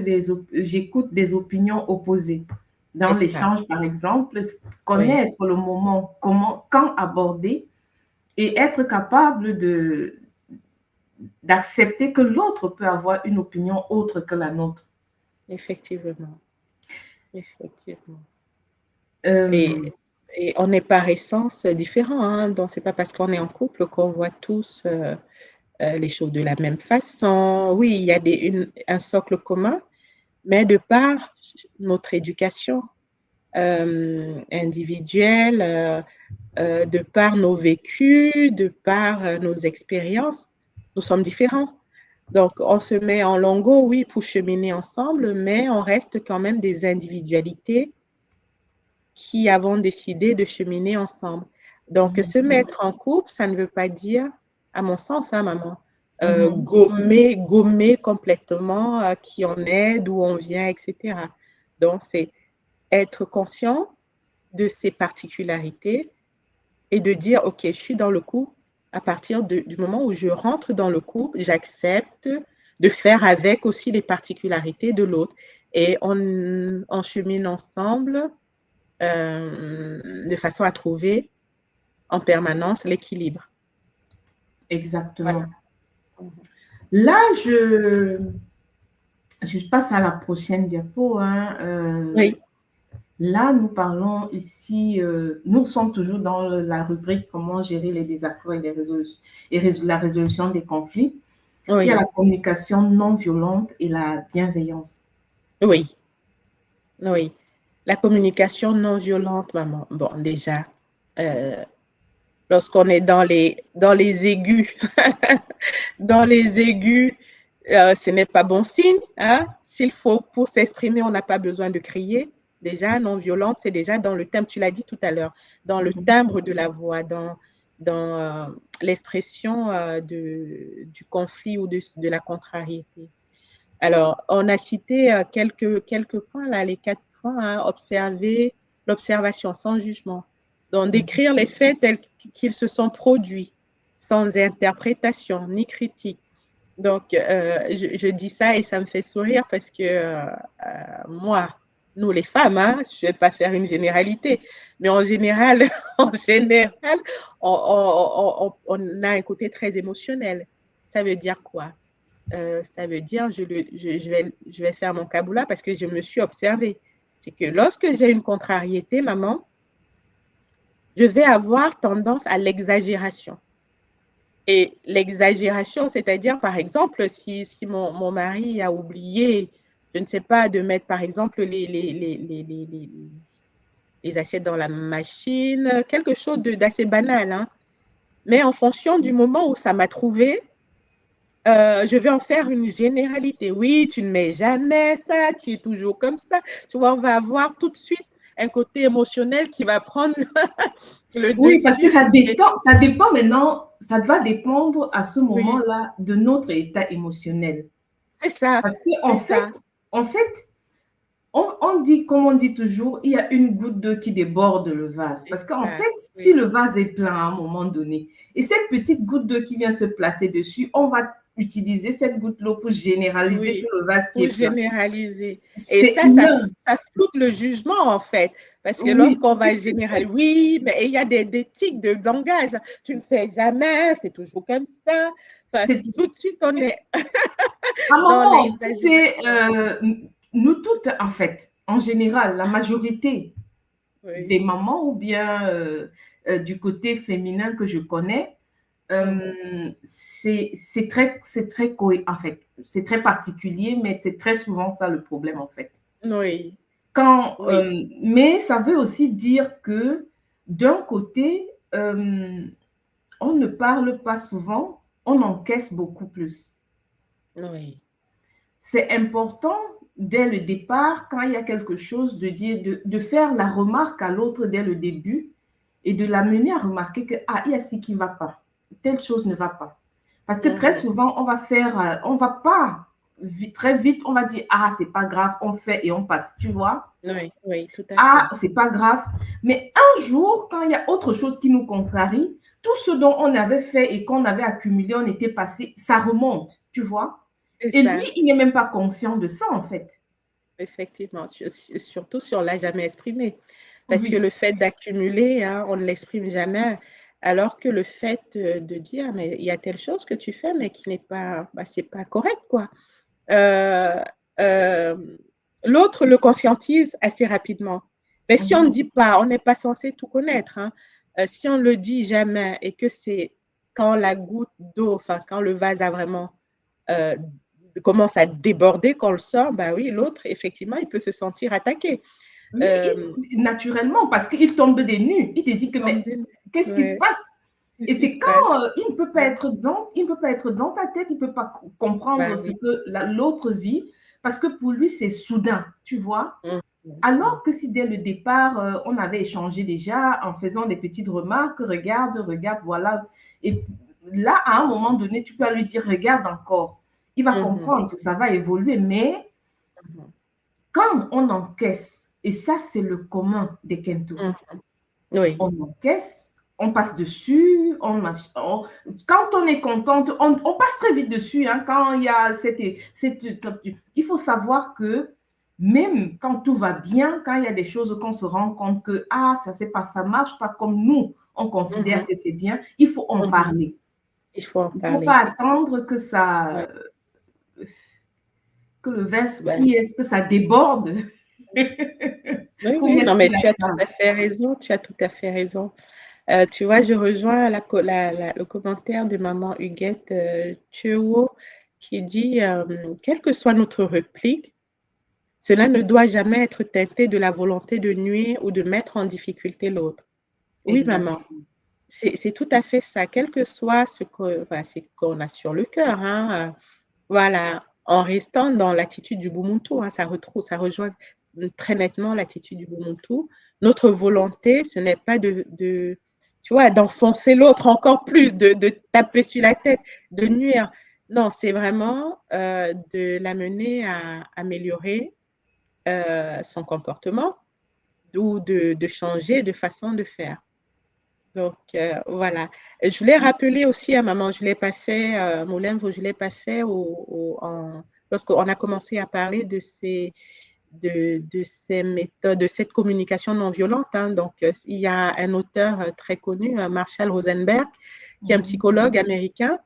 [SPEAKER 1] des opinions opposées. Dans
[SPEAKER 2] C'est ça,
[SPEAKER 1] l'échange, par exemple,
[SPEAKER 2] oui,
[SPEAKER 1] connaître le moment, comment, quand aborder et être capable d'accepter que l'autre peut avoir une opinion autre que la nôtre.
[SPEAKER 2] effectivement, effectivement. Et,
[SPEAKER 1] Euh,
[SPEAKER 2] et on est par essence différents, donc c'est pas parce qu'on est en couple qu'on voit tous les choses de la même façon. Oui, il y a un socle commun, mais de par notre éducation individuelle, de par nos vécus, de par nos expériences, nous sommes différents. Donc, on se met en longo, oui, pour cheminer ensemble, mais on reste quand même des individualités qui avons décidé de cheminer ensemble. Donc, se
[SPEAKER 1] mhm,
[SPEAKER 2] mettre en couple, ça ne veut pas dire, à mon sens, maman,
[SPEAKER 1] mhm,
[SPEAKER 2] gommer complètement qui on est, d'où on vient, etc. Donc, c'est être conscient de ses particularités et de dire, OK, je suis dans le couple. À partir du moment où je rentre dans le couple, j'accepte de faire avec aussi les particularités de l'autre. Et on chemine ensemble de façon à trouver en permanence l'équilibre. Voilà.
[SPEAKER 1] exactement. Là, je passe à la prochaine diapo.
[SPEAKER 2] Oui,
[SPEAKER 1] Là, nous parlons ici, nous sommes toujours dans la rubrique comment gérer les désaccords et, la résolution des conflits. Il y a la
[SPEAKER 2] oui,
[SPEAKER 1] communication non violente et la bienveillance.
[SPEAKER 2] oui, oui. La communication non violente, maman. Bon, déjà, euh, lorsqu'on est dans les aigus, dans les aigus, ce n'est pas bon signe. S'il faut, pour s'exprimer, on n'a pas besoin de crier. Déjà, non violente, c'est déjà dans le timbre, tu l'as dit tout à l'heure, dans le
[SPEAKER 1] Mhm.
[SPEAKER 2] timbre de la voix, dans l'expression du conflit ou de la contrariété. Alors, on a cité quelques points, là, les 4 points, observer, l'observation sans jugement. Donc,
[SPEAKER 1] Mhm.
[SPEAKER 2] décrire les faits tels qu'ils se sont produits, sans interprétation ni critique. Donc, je dis ça et ça me fait sourire parce que moi, nous les femmes, je ne vais pas faire une généralité, mais en général, en général, on a un côté très émotionnel. Ça veut dire quoi? Ça veut dire, je vais faire mon caboula parce que je me suis observée. C'est que lorsque j'ai une contrariété, maman, je vais avoir tendance à l'exagération. Et l'exagération, c'est-à-dire, par exemple, si mon mari a oublié, je ne sais pas, de mettre, par exemple, les assiettes dans la machine, quelque chose d'assez banal, mais en fonction du moment où ça m'a trouvé, je vais en faire une généralité. Oui, tu ne mets jamais ça, tu es toujours comme ça. Tu vois, on va avoir tout de suite un côté émotionnel qui va prendre le
[SPEAKER 1] Oui, parce que
[SPEAKER 2] dessus. Et,
[SPEAKER 1] ça dépend maintenant, ça va dépendre à ce
[SPEAKER 2] oui,
[SPEAKER 1] moment-là de notre état émotionnel.
[SPEAKER 2] c'est ça,
[SPEAKER 1] Parce que
[SPEAKER 2] c'est ça.
[SPEAKER 1] en fait, on dit, comme on dit toujours, il y a une goutte d'eau qui déborde le vase.
[SPEAKER 2] C'est
[SPEAKER 1] Parce qu'en
[SPEAKER 2] ça,
[SPEAKER 1] fait, si
[SPEAKER 2] oui.
[SPEAKER 1] le vase est plein à un moment donné, et cette petite goutte d'eau qui vient se placer dessus, on va utiliser cette goutte d'eau pour généraliser tout
[SPEAKER 2] Oui,
[SPEAKER 1] le vase qui
[SPEAKER 2] pour
[SPEAKER 1] est plein.
[SPEAKER 2] généraliser. Et
[SPEAKER 1] C'est
[SPEAKER 2] ça
[SPEAKER 1] humain.
[SPEAKER 2] floute le jugement, en fait. Parce que
[SPEAKER 1] Oui,
[SPEAKER 2] lorsqu'on va généraliser, oui, mais il y a des tics de langage. Tu ne fais jamais, c'est toujours comme ça. Enfin,
[SPEAKER 1] c'est
[SPEAKER 2] tout de suite, on est
[SPEAKER 1] à un
[SPEAKER 2] dans
[SPEAKER 1] moment, tu sais,
[SPEAKER 2] l'exagération.
[SPEAKER 1] nous toutes, en fait, en général, la majorité des
[SPEAKER 2] Oui.
[SPEAKER 1] mamans ou bien du côté féminin que je connais,
[SPEAKER 2] Mhm.
[SPEAKER 1] en fait, c'est très particulier, mais c'est très souvent ça le problème, en fait.
[SPEAKER 2] Oui,
[SPEAKER 1] Quand,
[SPEAKER 2] oui,
[SPEAKER 1] mais ça veut aussi dire que d'un côté, euh, on ne parle pas souvent, on encaisse beaucoup plus.
[SPEAKER 2] Oui.
[SPEAKER 1] C'est important dès le départ, quand il y a quelque chose, de dire, de faire la remarque à l'autre dès le début et de l'amener à remarquer que, ah, il y a ce qui ne va pas, telle chose ne va pas. Parce que très souvent, on va pas très vite, on va dire, ah, c'est pas grave, on fait et on passe, tu vois.
[SPEAKER 2] Oui, oui, tout à
[SPEAKER 1] Ah,
[SPEAKER 2] fait.
[SPEAKER 1] c'est pas grave. Mais un jour, quand il y a autre chose qui nous contrarie, tout ce dont on avait fait et qu'on avait accumulé, on était passé, ça remonte, tu vois.
[SPEAKER 2] C'est
[SPEAKER 1] Et lui,
[SPEAKER 2] ça,
[SPEAKER 1] il n'est même pas conscient de ça, en fait.
[SPEAKER 2] effectivement. Surtout sur l'a jamais exprimé. Parce que
[SPEAKER 1] Oui.
[SPEAKER 2] le fait d'accumuler, hein, on ne l'exprime jamais. Alors que le fait de dire, mais il y a telle chose que tu fais, mais qui n'est pas, bah, c'est pas correct, quoi. Euh, euh, L'autre le conscientise assez rapidement. Mais si on ne dit pas, on n'est pas censé tout connaître, hein. Si on ne le dit jamais et que c'est quand la goutte d'eau, enfin, quand le vase a vraiment euh, commence à déborder, qu'on le sort, bah oui, l'autre, effectivement, il peut se sentir attaqué.
[SPEAKER 1] Oui,
[SPEAKER 2] Euh,
[SPEAKER 1] naturellement, parce qu'il tombe des nues. Il te dit que, mais qu'est-ce qui se
[SPEAKER 2] ouais,
[SPEAKER 1] passe?
[SPEAKER 2] qu'est-ce
[SPEAKER 1] Et
[SPEAKER 2] qui
[SPEAKER 1] c'est
[SPEAKER 2] se passe?
[SPEAKER 1] quand il ne peut pas être dans ta tête, il ne peut pas
[SPEAKER 2] Bah
[SPEAKER 1] comprendre ce
[SPEAKER 2] oui.
[SPEAKER 1] que l'autre vit, parce que pour lui, c'est soudain, tu vois.
[SPEAKER 2] Mm.
[SPEAKER 1] Alors que si dès le départ, on avait échangé déjà en faisant des petites remarques, regarde, regarde, voilà. Et là, à un moment donné, tu peux lui dire, regarde encore. Il va
[SPEAKER 2] Mhm.
[SPEAKER 1] comprendre que ça va évoluer, mais
[SPEAKER 2] Mhm.
[SPEAKER 1] quand on encaisse, et ça, c'est le commun des Kento,
[SPEAKER 2] Mhm. Oui.
[SPEAKER 1] on encaisse, on passe dessus, quand on est contente, on passe très vite dessus. Hein, quand il y a il faut savoir que même quand tout va bien, quand il y a des choses qu'on se rend compte que ah, ça marche pas comme nous, on considère
[SPEAKER 2] Mhm.
[SPEAKER 1] que c'est bien, il faut en
[SPEAKER 2] Mhm.
[SPEAKER 1] parler.
[SPEAKER 2] Il faut en
[SPEAKER 1] Il ne faut
[SPEAKER 2] parler.
[SPEAKER 1] pas attendre que
[SPEAKER 2] Ouais.
[SPEAKER 1] le verse,
[SPEAKER 2] Ben,
[SPEAKER 1] que ça déborde
[SPEAKER 2] oui,
[SPEAKER 1] pour
[SPEAKER 2] oui, non,
[SPEAKER 1] mettre
[SPEAKER 2] mais
[SPEAKER 1] la
[SPEAKER 2] tu as tout
[SPEAKER 1] table.
[SPEAKER 2] à fait raison, tu as tout à fait raison. Tu vois, je rejoins le commentaire de maman Huguette Thuot qui dit, quelle que soit notre réplique, cela ne doit jamais être teinté de la volonté de nuire ou de mettre en difficulté l'autre. Oui, maman,
[SPEAKER 1] Exactement.
[SPEAKER 2] c'est tout à fait ça, quel que soit ce qu'on a sur le cœur, hein, voilà, en restant dans l'attitude du Bumuntu, hein, ça rejoint très nettement l'attitude du Bumuntu. Notre volonté, ce n'est pas tu vois, d'enfoncer l'autre encore plus, de taper sur la tête, de nuire. Non, c'est vraiment de l'amener à améliorer son comportement ou de changer de façon de faire. Donc, voilà. Je voulais rappeler aussi à maman, je ne l'ai pas fait, Moulin, je ne l'ai pas fait lorsqu'on a commencé à parler de ces méthodes, de cette communication non violente. Hein. Donc, il y a un auteur très connu, Marshall Rosenberg, qui est un psychologue américain.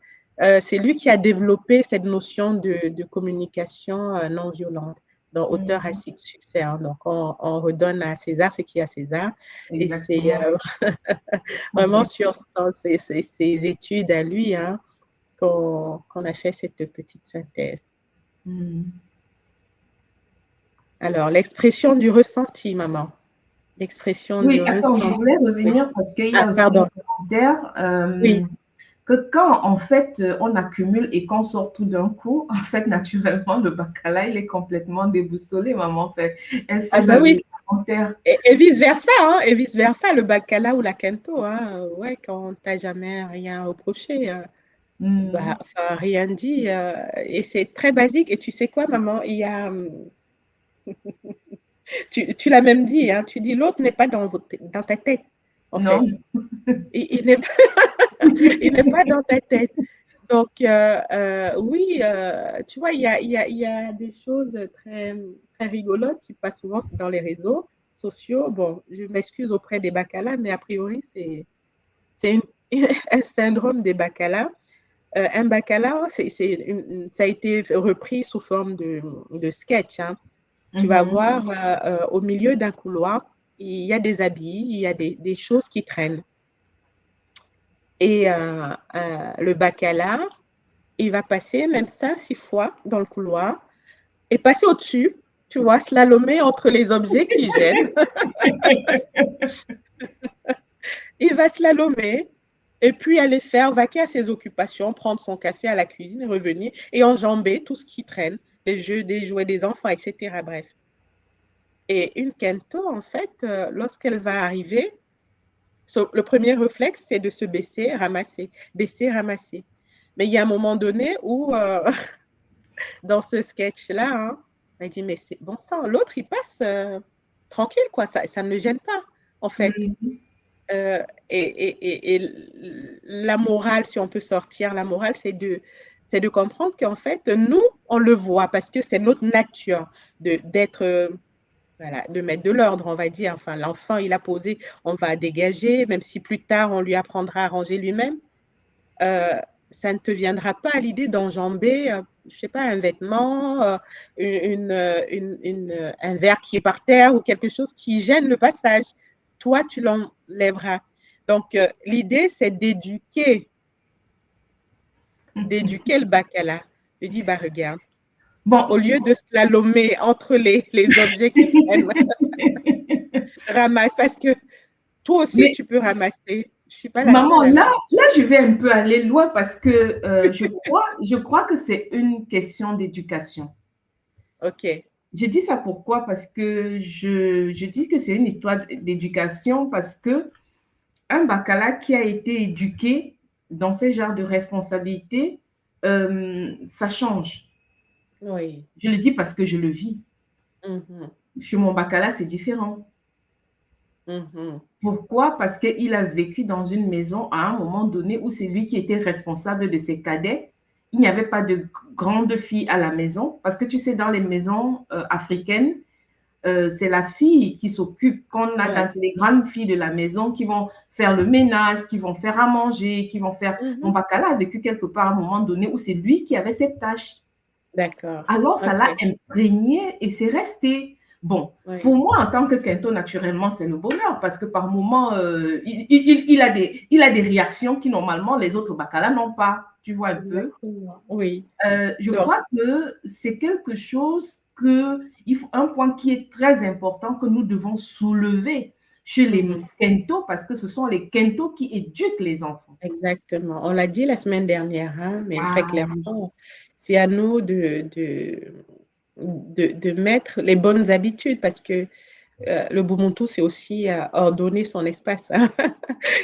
[SPEAKER 2] C'est lui qui a développé cette notion de communication non violente. Donc, auteur à succès. Hein. Donc, on redonne à César ce qui est à César. Et c'est
[SPEAKER 1] Exactement.
[SPEAKER 2] vraiment sur ses études à lui hein, qu'on a fait cette petite synthèse. Alors, l'expression du ressenti, maman. L'expression du
[SPEAKER 1] Oui, attends, je
[SPEAKER 2] ressenti.
[SPEAKER 1] voulais
[SPEAKER 2] Oui.
[SPEAKER 1] revenir parce qu'il y
[SPEAKER 2] Ah,
[SPEAKER 1] a aussi un
[SPEAKER 2] pardon.
[SPEAKER 1] commentaire
[SPEAKER 2] Oui.
[SPEAKER 1] que quand en fait on accumule et qu'on sort tout d'un coup, en fait naturellement le bacala il est complètement déboussolé, maman fait. Elle
[SPEAKER 2] Ah
[SPEAKER 1] fait
[SPEAKER 2] ben oui.
[SPEAKER 1] le commentaire.
[SPEAKER 2] Et vice-versa, hein. Et vice-versa, le bacala ou la kento, hein. Ouais, quand t'as jamais rien reproché, bah, enfin, rien dit. Et c'est très basique. Et tu sais quoi, maman, il y a... Tu l'as même dit, hein. Tu dis l'autre n'est pas dans ta tête, en fait.
[SPEAKER 1] Non.
[SPEAKER 2] Il n'est il n'est pas dans ta tête. Donc, oui, tu vois, il y a des choses très, très rigolotes qui passent souvent dans les réseaux sociaux. Bon, je m'excuse auprès des bacalas, mais a priori, c'est un syndrome des bacalas. Un bacala, ça a été repris sous forme de sketch. Hein. Tu vas voir au milieu d'un couloir, il y a des habits, il y a des choses qui traînent. Et le bacala, il va passer même 5-6 fois dans le couloir et passer au-dessus, tu vois, slalomer entre les objets qui gênent. Il va slalomer Et puis aller faire, vaquer à ses occupations, prendre son café à la cuisine, revenir et enjamber tout ce qui traîne, les jeux, des jouets des enfants, etc. Bref. Et une Kento, en fait, lorsqu'elle va arriver, le premier réflexe, c'est de se baisser, ramasser. Mais il y a un moment donné où, dans ce sketch-là, hein, elle dit, mais c'est bon sang, l'autre, il passe tranquille, quoi, ça ne le gêne pas, en fait.
[SPEAKER 1] Mhm.
[SPEAKER 2] Et la morale, si on peut sortir, la morale, c'est de comprendre qu'en fait, nous, on le voit parce que c'est notre nature d'être, voilà, de mettre de l'ordre, on va dire. Enfin, l'enfant, il a posé, on va dégager, même si plus tard, on lui apprendra à ranger lui-même. Euh, Ça ne te viendra pas à l'idée d'enjamber, je sais pas, un vêtement, un verre qui est par terre ou quelque chose qui gêne le passage. Toi, tu l'enlèveras. Donc, l'idée, c'est d'éduquer le bacala. Je dis, bah, regarde, au
[SPEAKER 1] Bon.
[SPEAKER 2] lieu de slalomer entre les objets qui traînent, ramasse, parce que toi aussi,
[SPEAKER 1] Mais
[SPEAKER 2] tu peux ramasser. Je suis pas la
[SPEAKER 1] maman,
[SPEAKER 2] seule à le faire.
[SPEAKER 1] là, je vais un peu aller loin parce que je crois que c'est une question d'éducation.
[SPEAKER 2] OK.
[SPEAKER 1] Je dis ça pourquoi? Parce que je dis que c'est une histoire d'éducation parce que un bacala qui a été éduqué dans ce genre de responsabilité, ça change.
[SPEAKER 2] Oui.
[SPEAKER 1] Je le dis parce que je le vis.
[SPEAKER 2] Mhm.
[SPEAKER 1] Chez mon bacala, c'est différent.
[SPEAKER 2] Mhm.
[SPEAKER 1] Pourquoi? Parce qu'il a vécu dans une maison à un moment donné où c'est lui qui était responsable de ses cadets. Il n'y avait pas de grande fille à la maison. Parce que tu sais, dans les maisons africaines, c'est la fille qui s'occupe. Quand on a
[SPEAKER 2] Ouais.
[SPEAKER 1] dans les grandes filles de la maison qui vont faire le ménage, qui vont faire à manger, qui vont faire. Mon
[SPEAKER 2] Mhm.
[SPEAKER 1] bacala a vécu quelque part à un moment donné où c'est lui qui avait cette tâche.
[SPEAKER 2] D'accord.
[SPEAKER 1] Alors, ça l'a
[SPEAKER 2] OK.
[SPEAKER 1] imprégné et c'est resté. Bon,
[SPEAKER 2] Oui.
[SPEAKER 1] pour moi, en tant que Kento, naturellement, c'est le bonheur parce que par moment, il a des réactions qui, normalement, les autres bacala n'ont pas. Tu vois un peu.
[SPEAKER 2] Exactement. Oui.
[SPEAKER 1] Je
[SPEAKER 2] Donc,
[SPEAKER 1] crois que c'est quelque chose un point qui est très important que nous devons soulever chez les
[SPEAKER 2] mhm.
[SPEAKER 1] Kento parce que ce sont les Kento qui éduquent les enfants.
[SPEAKER 2] Exactement. On l'a dit la semaine dernière, hein, mais très
[SPEAKER 1] Ah oui.
[SPEAKER 2] clairement, c'est à nous de mettre les bonnes habitudes parce que le Ubuntu, c'est aussi ordonner son espace, hein.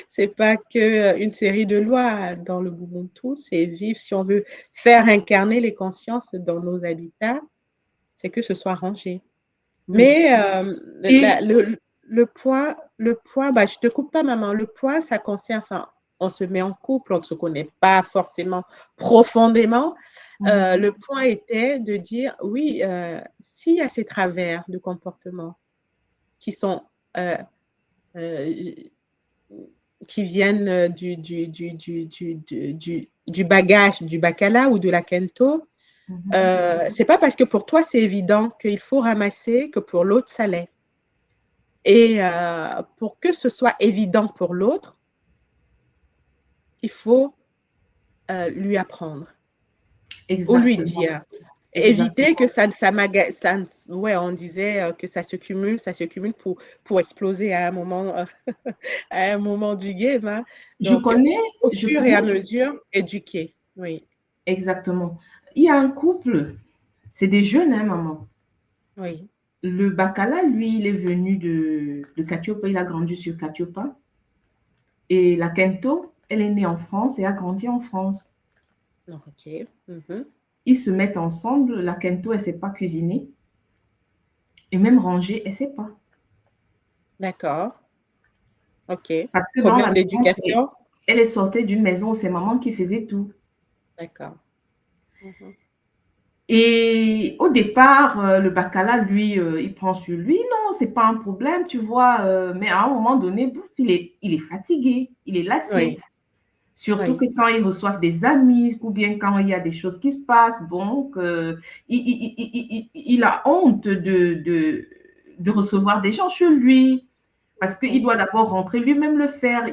[SPEAKER 2] C'est pas que une série de lois dans le Ubuntu, c'est vivre, si on veut faire incarner les consciences dans nos habitats, c'est que ce soit rangé.
[SPEAKER 1] Oui.
[SPEAKER 2] Mais
[SPEAKER 1] Et
[SPEAKER 2] le poids, bah, je te coupe pas, maman. Le poids, ça concerne, enfin, on se met en couple, on ne se connaît pas forcément profondément. Le point était de dire, oui, s'il y a ces travers de comportement qui sont euh, euh, qui viennent du bagage, du bacala ou de la kento, c'est pas parce que pour toi c'est évident qu'il faut ramasser que pour l'autre ça l'est. Et pour que ce soit évident pour l'autre, il faut lui apprendre ou lui
[SPEAKER 1] exactement,
[SPEAKER 2] dire. Éviter
[SPEAKER 1] exactement.
[SPEAKER 2] que ouais, on disait que ça se cumule pour exploser à un moment, à un moment du game, hein.
[SPEAKER 1] Je
[SPEAKER 2] Donc,
[SPEAKER 1] connais,
[SPEAKER 2] au
[SPEAKER 1] je
[SPEAKER 2] fur et à
[SPEAKER 1] connais,
[SPEAKER 2] mesure, éduquer. Oui,
[SPEAKER 1] exactement. Il y a un couple, c'est des jeunes, hein, maman.
[SPEAKER 2] oui.
[SPEAKER 1] Le bacala, lui, il est venu de Katiopa, il a grandi sur Katiopa. Et la Kento, elle est née en France et a grandi en France.
[SPEAKER 2] Donc, OK. Mhm.
[SPEAKER 1] Ils se mettent ensemble. La Kento, elle ne sait pas cuisiner. Et même ranger, elle ne sait pas.
[SPEAKER 2] D'accord. OK.
[SPEAKER 1] Parce que dans la
[SPEAKER 2] Problème
[SPEAKER 1] maison,
[SPEAKER 2] d'éducation.
[SPEAKER 1] elle est sortie d'une maison où c'est maman qui faisait tout.
[SPEAKER 2] D'accord. Mhm.
[SPEAKER 1] Et au départ, le bacala, lui, il prend sur lui. Non, c'est pas un problème, tu vois. Mais à un moment donné, bouf, il est fatigué, il est lassé.
[SPEAKER 2] Oui,
[SPEAKER 1] Surtout
[SPEAKER 2] oui.
[SPEAKER 1] que quand ils reçoivent des amis ou bien quand il y a des choses qui se passent, bon, il a honte de recevoir des gens chez lui parce qu'il doit
[SPEAKER 2] Mhm.
[SPEAKER 1] d'abord rentrer lui-même le faire.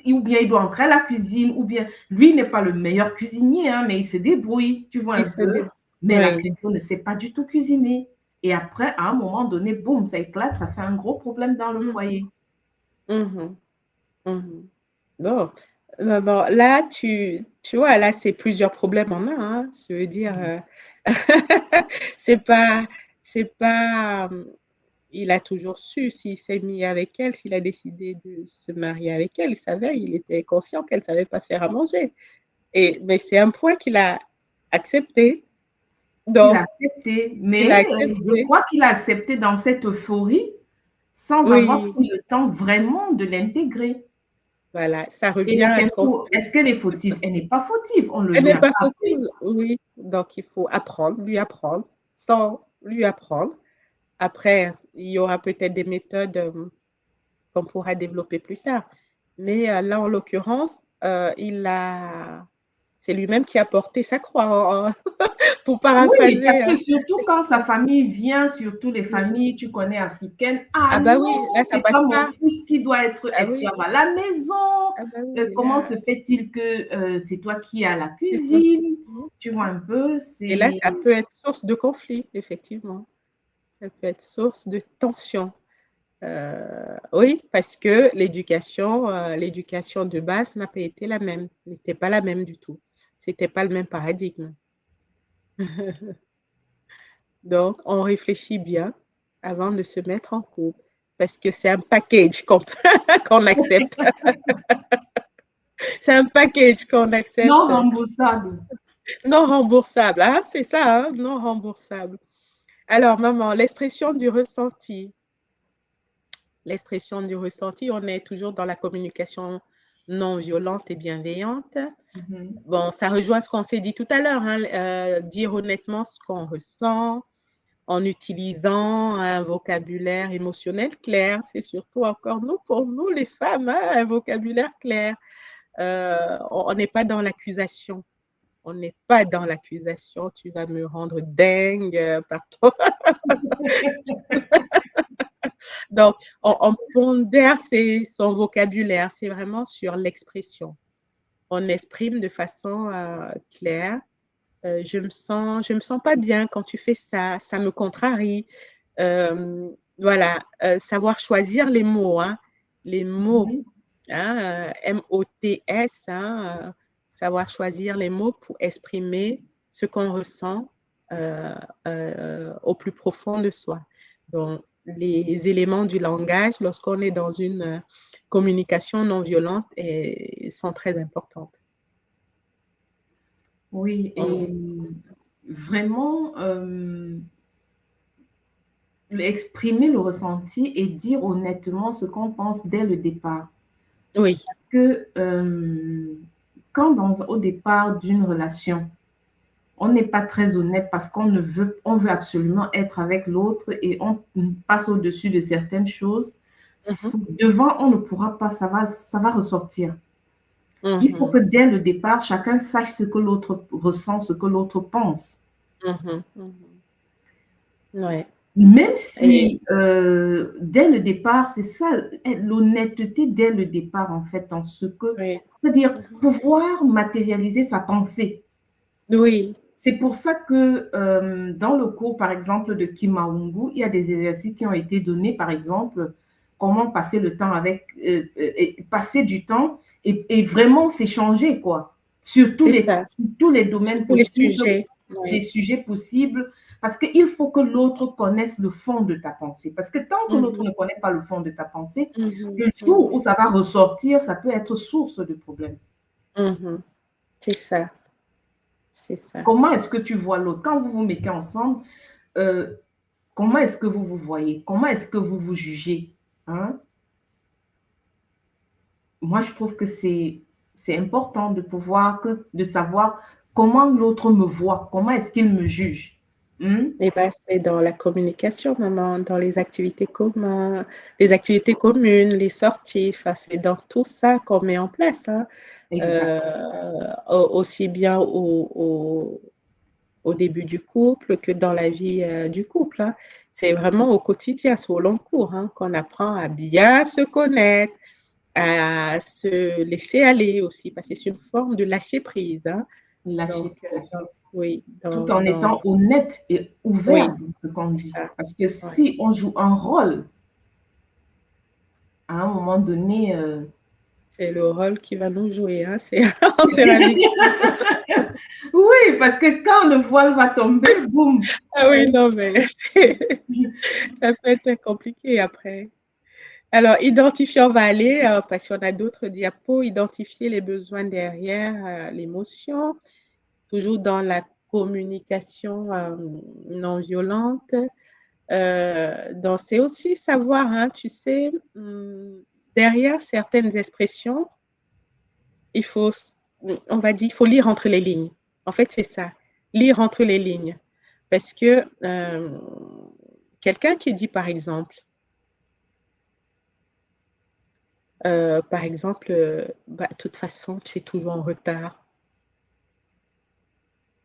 [SPEAKER 1] Ou bien il doit entrer à la cuisine, ou bien lui n'est pas le meilleur cuisinier, hein, mais il se débrouille, tu vois
[SPEAKER 2] Il
[SPEAKER 1] un
[SPEAKER 2] se
[SPEAKER 1] peu.
[SPEAKER 2] dé...
[SPEAKER 1] Mais la
[SPEAKER 2] Oui.
[SPEAKER 1] Kento ne sait pas du tout cuisiner. Et après, à un moment donné, boum, ça éclate, ça fait un gros problème dans le
[SPEAKER 2] Mhm.
[SPEAKER 1] foyer.
[SPEAKER 2] Mhm. Mhm. Bon, bon, là, tu vois, là, c'est plusieurs problèmes en un, hein. Je veux dire, c'est pas, c'est pas, il a toujours su s'il s'est mis avec elle, s'il a décidé de se marier avec elle, il savait, il était conscient qu'elle savait pas faire à manger. Mais c'est un point qu'il a accepté.
[SPEAKER 1] Il a
[SPEAKER 2] Donc,
[SPEAKER 1] accepté,
[SPEAKER 2] il a
[SPEAKER 1] mais je
[SPEAKER 2] accepté.
[SPEAKER 1] crois qu'il a accepté dans cette euphorie sans avoir
[SPEAKER 2] Oui,
[SPEAKER 1] pris le temps vraiment de l'intégrer.
[SPEAKER 2] voilà, ça revient
[SPEAKER 1] Et
[SPEAKER 2] à ce qu'on
[SPEAKER 1] bientôt, est-ce qu'elle est fautive? Elle n'est pas fautive, on le
[SPEAKER 2] Elle
[SPEAKER 1] lui
[SPEAKER 2] n'est
[SPEAKER 1] a
[SPEAKER 2] pas
[SPEAKER 1] appris.
[SPEAKER 2] fautive, oui. Donc, il faut apprendre, lui apprendre, sans lui apprendre. Après, il y aura peut-être des méthodes qu'on pourra développer plus tard. Mais là, en l'occurrence, c'est lui-même qui a porté sa croix, pour
[SPEAKER 1] Oui, parce
[SPEAKER 2] paraphraser.
[SPEAKER 1] que surtout quand sa famille vient, surtout les familles, tu connais, africaines, ah
[SPEAKER 2] Ah bah oui,
[SPEAKER 1] non,
[SPEAKER 2] là, ça
[SPEAKER 1] c'est
[SPEAKER 2] passe
[SPEAKER 1] pas mon
[SPEAKER 2] pas.
[SPEAKER 1] fils qui doit être
[SPEAKER 2] Ah oui,
[SPEAKER 1] esclave à la maison.
[SPEAKER 2] ah bah oui,
[SPEAKER 1] Comment
[SPEAKER 2] là,
[SPEAKER 1] se fait-il que c'est toi qui es à la
[SPEAKER 2] c'est toi.
[SPEAKER 1] cuisine? Tu vois un peu,
[SPEAKER 2] Et là,
[SPEAKER 1] c'est...
[SPEAKER 2] ça peut être source de conflit, effectivement. Ça peut être source de tension. Oui, parce que l'éducation de base n'a pas été la même, n'était pas la même du tout. C'était pas le même paradigme. Donc, on réfléchit bien avant de se mettre en couple, parce que c'est un package qu'on accepte. C'est un package qu'on
[SPEAKER 1] Non
[SPEAKER 2] accepte,
[SPEAKER 1] remboursable.
[SPEAKER 2] non remboursable. Ah, c'est ça, hein, non remboursable. Alors, maman, l'expression du ressenti. L'expression du ressenti, on est toujours dans la communication non violente et bienveillante.
[SPEAKER 1] Mhm.
[SPEAKER 2] Bon, ça rejoint ce qu'on s'est dit tout à l'heure, hein, dire honnêtement ce qu'on ressent en utilisant un vocabulaire émotionnel clair. C'est surtout encore nous, pour nous les femmes, hein, un vocabulaire clair. On n'est pas dans l'accusation. On n'est pas dans l'accusation. Tu vas me rendre dingue par ton... Donc, on pondère son vocabulaire. C'est vraiment sur l'expression. On exprime de façon claire. Je me sens pas bien quand tu fais ça, ça me contrarie. Voilà, savoir choisir les mots, hein, les mots,
[SPEAKER 1] Mhm.
[SPEAKER 2] hein, MOTS, hein, savoir choisir les mots pour exprimer ce qu'on ressent au plus profond de soi. Donc, les éléments du langage, lorsqu'on est dans une communication non violente, sont très importantes.
[SPEAKER 1] Oui, et
[SPEAKER 2] On-
[SPEAKER 1] vraiment, exprimer le ressenti et dire honnêtement ce qu'on pense dès le départ.
[SPEAKER 2] oui.
[SPEAKER 1] Que quand au départ d'une relation, on n'est pas très honnête parce on veut absolument être avec l'autre et on passe au-dessus de certaines choses,
[SPEAKER 2] Mhm,
[SPEAKER 1] devant, on ne pourra pas, ça va ressortir. Il faut
[SPEAKER 2] mhm,
[SPEAKER 1] que dès le départ, chacun sache ce que l'autre ressent, ce que l'autre pense.
[SPEAKER 2] mhm, mhm. Ouais.
[SPEAKER 1] Même
[SPEAKER 2] Et
[SPEAKER 1] si dès le départ, c'est ça, l'honnêteté dès le départ, en fait, dans ce que,
[SPEAKER 2] oui.
[SPEAKER 1] c'est-à-dire
[SPEAKER 2] Mhm.
[SPEAKER 1] pouvoir matérialiser sa pensée.
[SPEAKER 2] Oui.
[SPEAKER 1] C'est pour ça que dans le cours, par exemple, de Kimaungu, il y a des exercices qui ont été donnés, par exemple, comment passer le temps avec, passer du temps et vraiment s'échanger, quoi,
[SPEAKER 2] C'est ça.
[SPEAKER 1] sur tous les
[SPEAKER 2] Sur
[SPEAKER 1] domaines
[SPEAKER 2] tous les
[SPEAKER 1] possibles,
[SPEAKER 2] sujets.
[SPEAKER 1] des
[SPEAKER 2] Oui.
[SPEAKER 1] sujets possibles, parce qu'il faut que l'autre connaisse le fond de ta pensée. Parce que tant que l'autre ne
[SPEAKER 2] Mhm,
[SPEAKER 1] connaît pas le fond de ta pensée,
[SPEAKER 2] mhm,
[SPEAKER 1] le jour où
[SPEAKER 2] mhm,
[SPEAKER 1] ça va ressortir, ça peut être source de problème.
[SPEAKER 2] mhm. C'est ça. C'est ça.
[SPEAKER 1] Comment est-ce que tu vois l'autre? Quand vous vous mettez ensemble, euh, comment est-ce que vous vous voyez? Comment est-ce que vous vous jugez? Hein? Moi, je trouve que c'est important de de savoir comment l'autre me voit, comment est-ce qu'il me juge. Hmm?
[SPEAKER 2] Et ben, c'est dans la communication, maman, dans les activités communes, les sorties. Enfin, c'est dans tout ça qu'on met en place, hein.
[SPEAKER 1] Exact.
[SPEAKER 2] Aussi bien au début du couple que dans la vie du couple, hein. C'est vraiment au quotidien, c'est au long cours, hein, qu'on apprend à bien se connaître, à se laisser aller aussi, parce que c'est une forme de lâcher prise, hein. Donc,
[SPEAKER 1] Lâcher prise.
[SPEAKER 2] oui,
[SPEAKER 1] Tout en étant honnête et ouvert
[SPEAKER 2] oui,
[SPEAKER 1] dans ce qu'on
[SPEAKER 2] c'est
[SPEAKER 1] dit.
[SPEAKER 2] ça.
[SPEAKER 1] Parce que
[SPEAKER 2] Ouais.
[SPEAKER 1] si on joue un rôle, à un moment donné,
[SPEAKER 2] c'est le rôle qui va nous jouer, hein. On sera victime.
[SPEAKER 1] Oui, parce que quand le voile va tomber, boum.
[SPEAKER 2] Ah oui, non, mais ça peut être compliqué après. Alors, identifier, on va aller, parce qu'on a d'autres diapos, identifier les besoins derrière l'émotion, toujours dans la communication non violente. Donc, c'est aussi savoir, hein, tu sais, derrière certaines expressions, il faut, on va dire, il faut lire entre les lignes. En fait, c'est ça, lire entre les lignes. Parce que quelqu'un qui dit, par exemple, bah, de toute façon, tu es toujours en retard.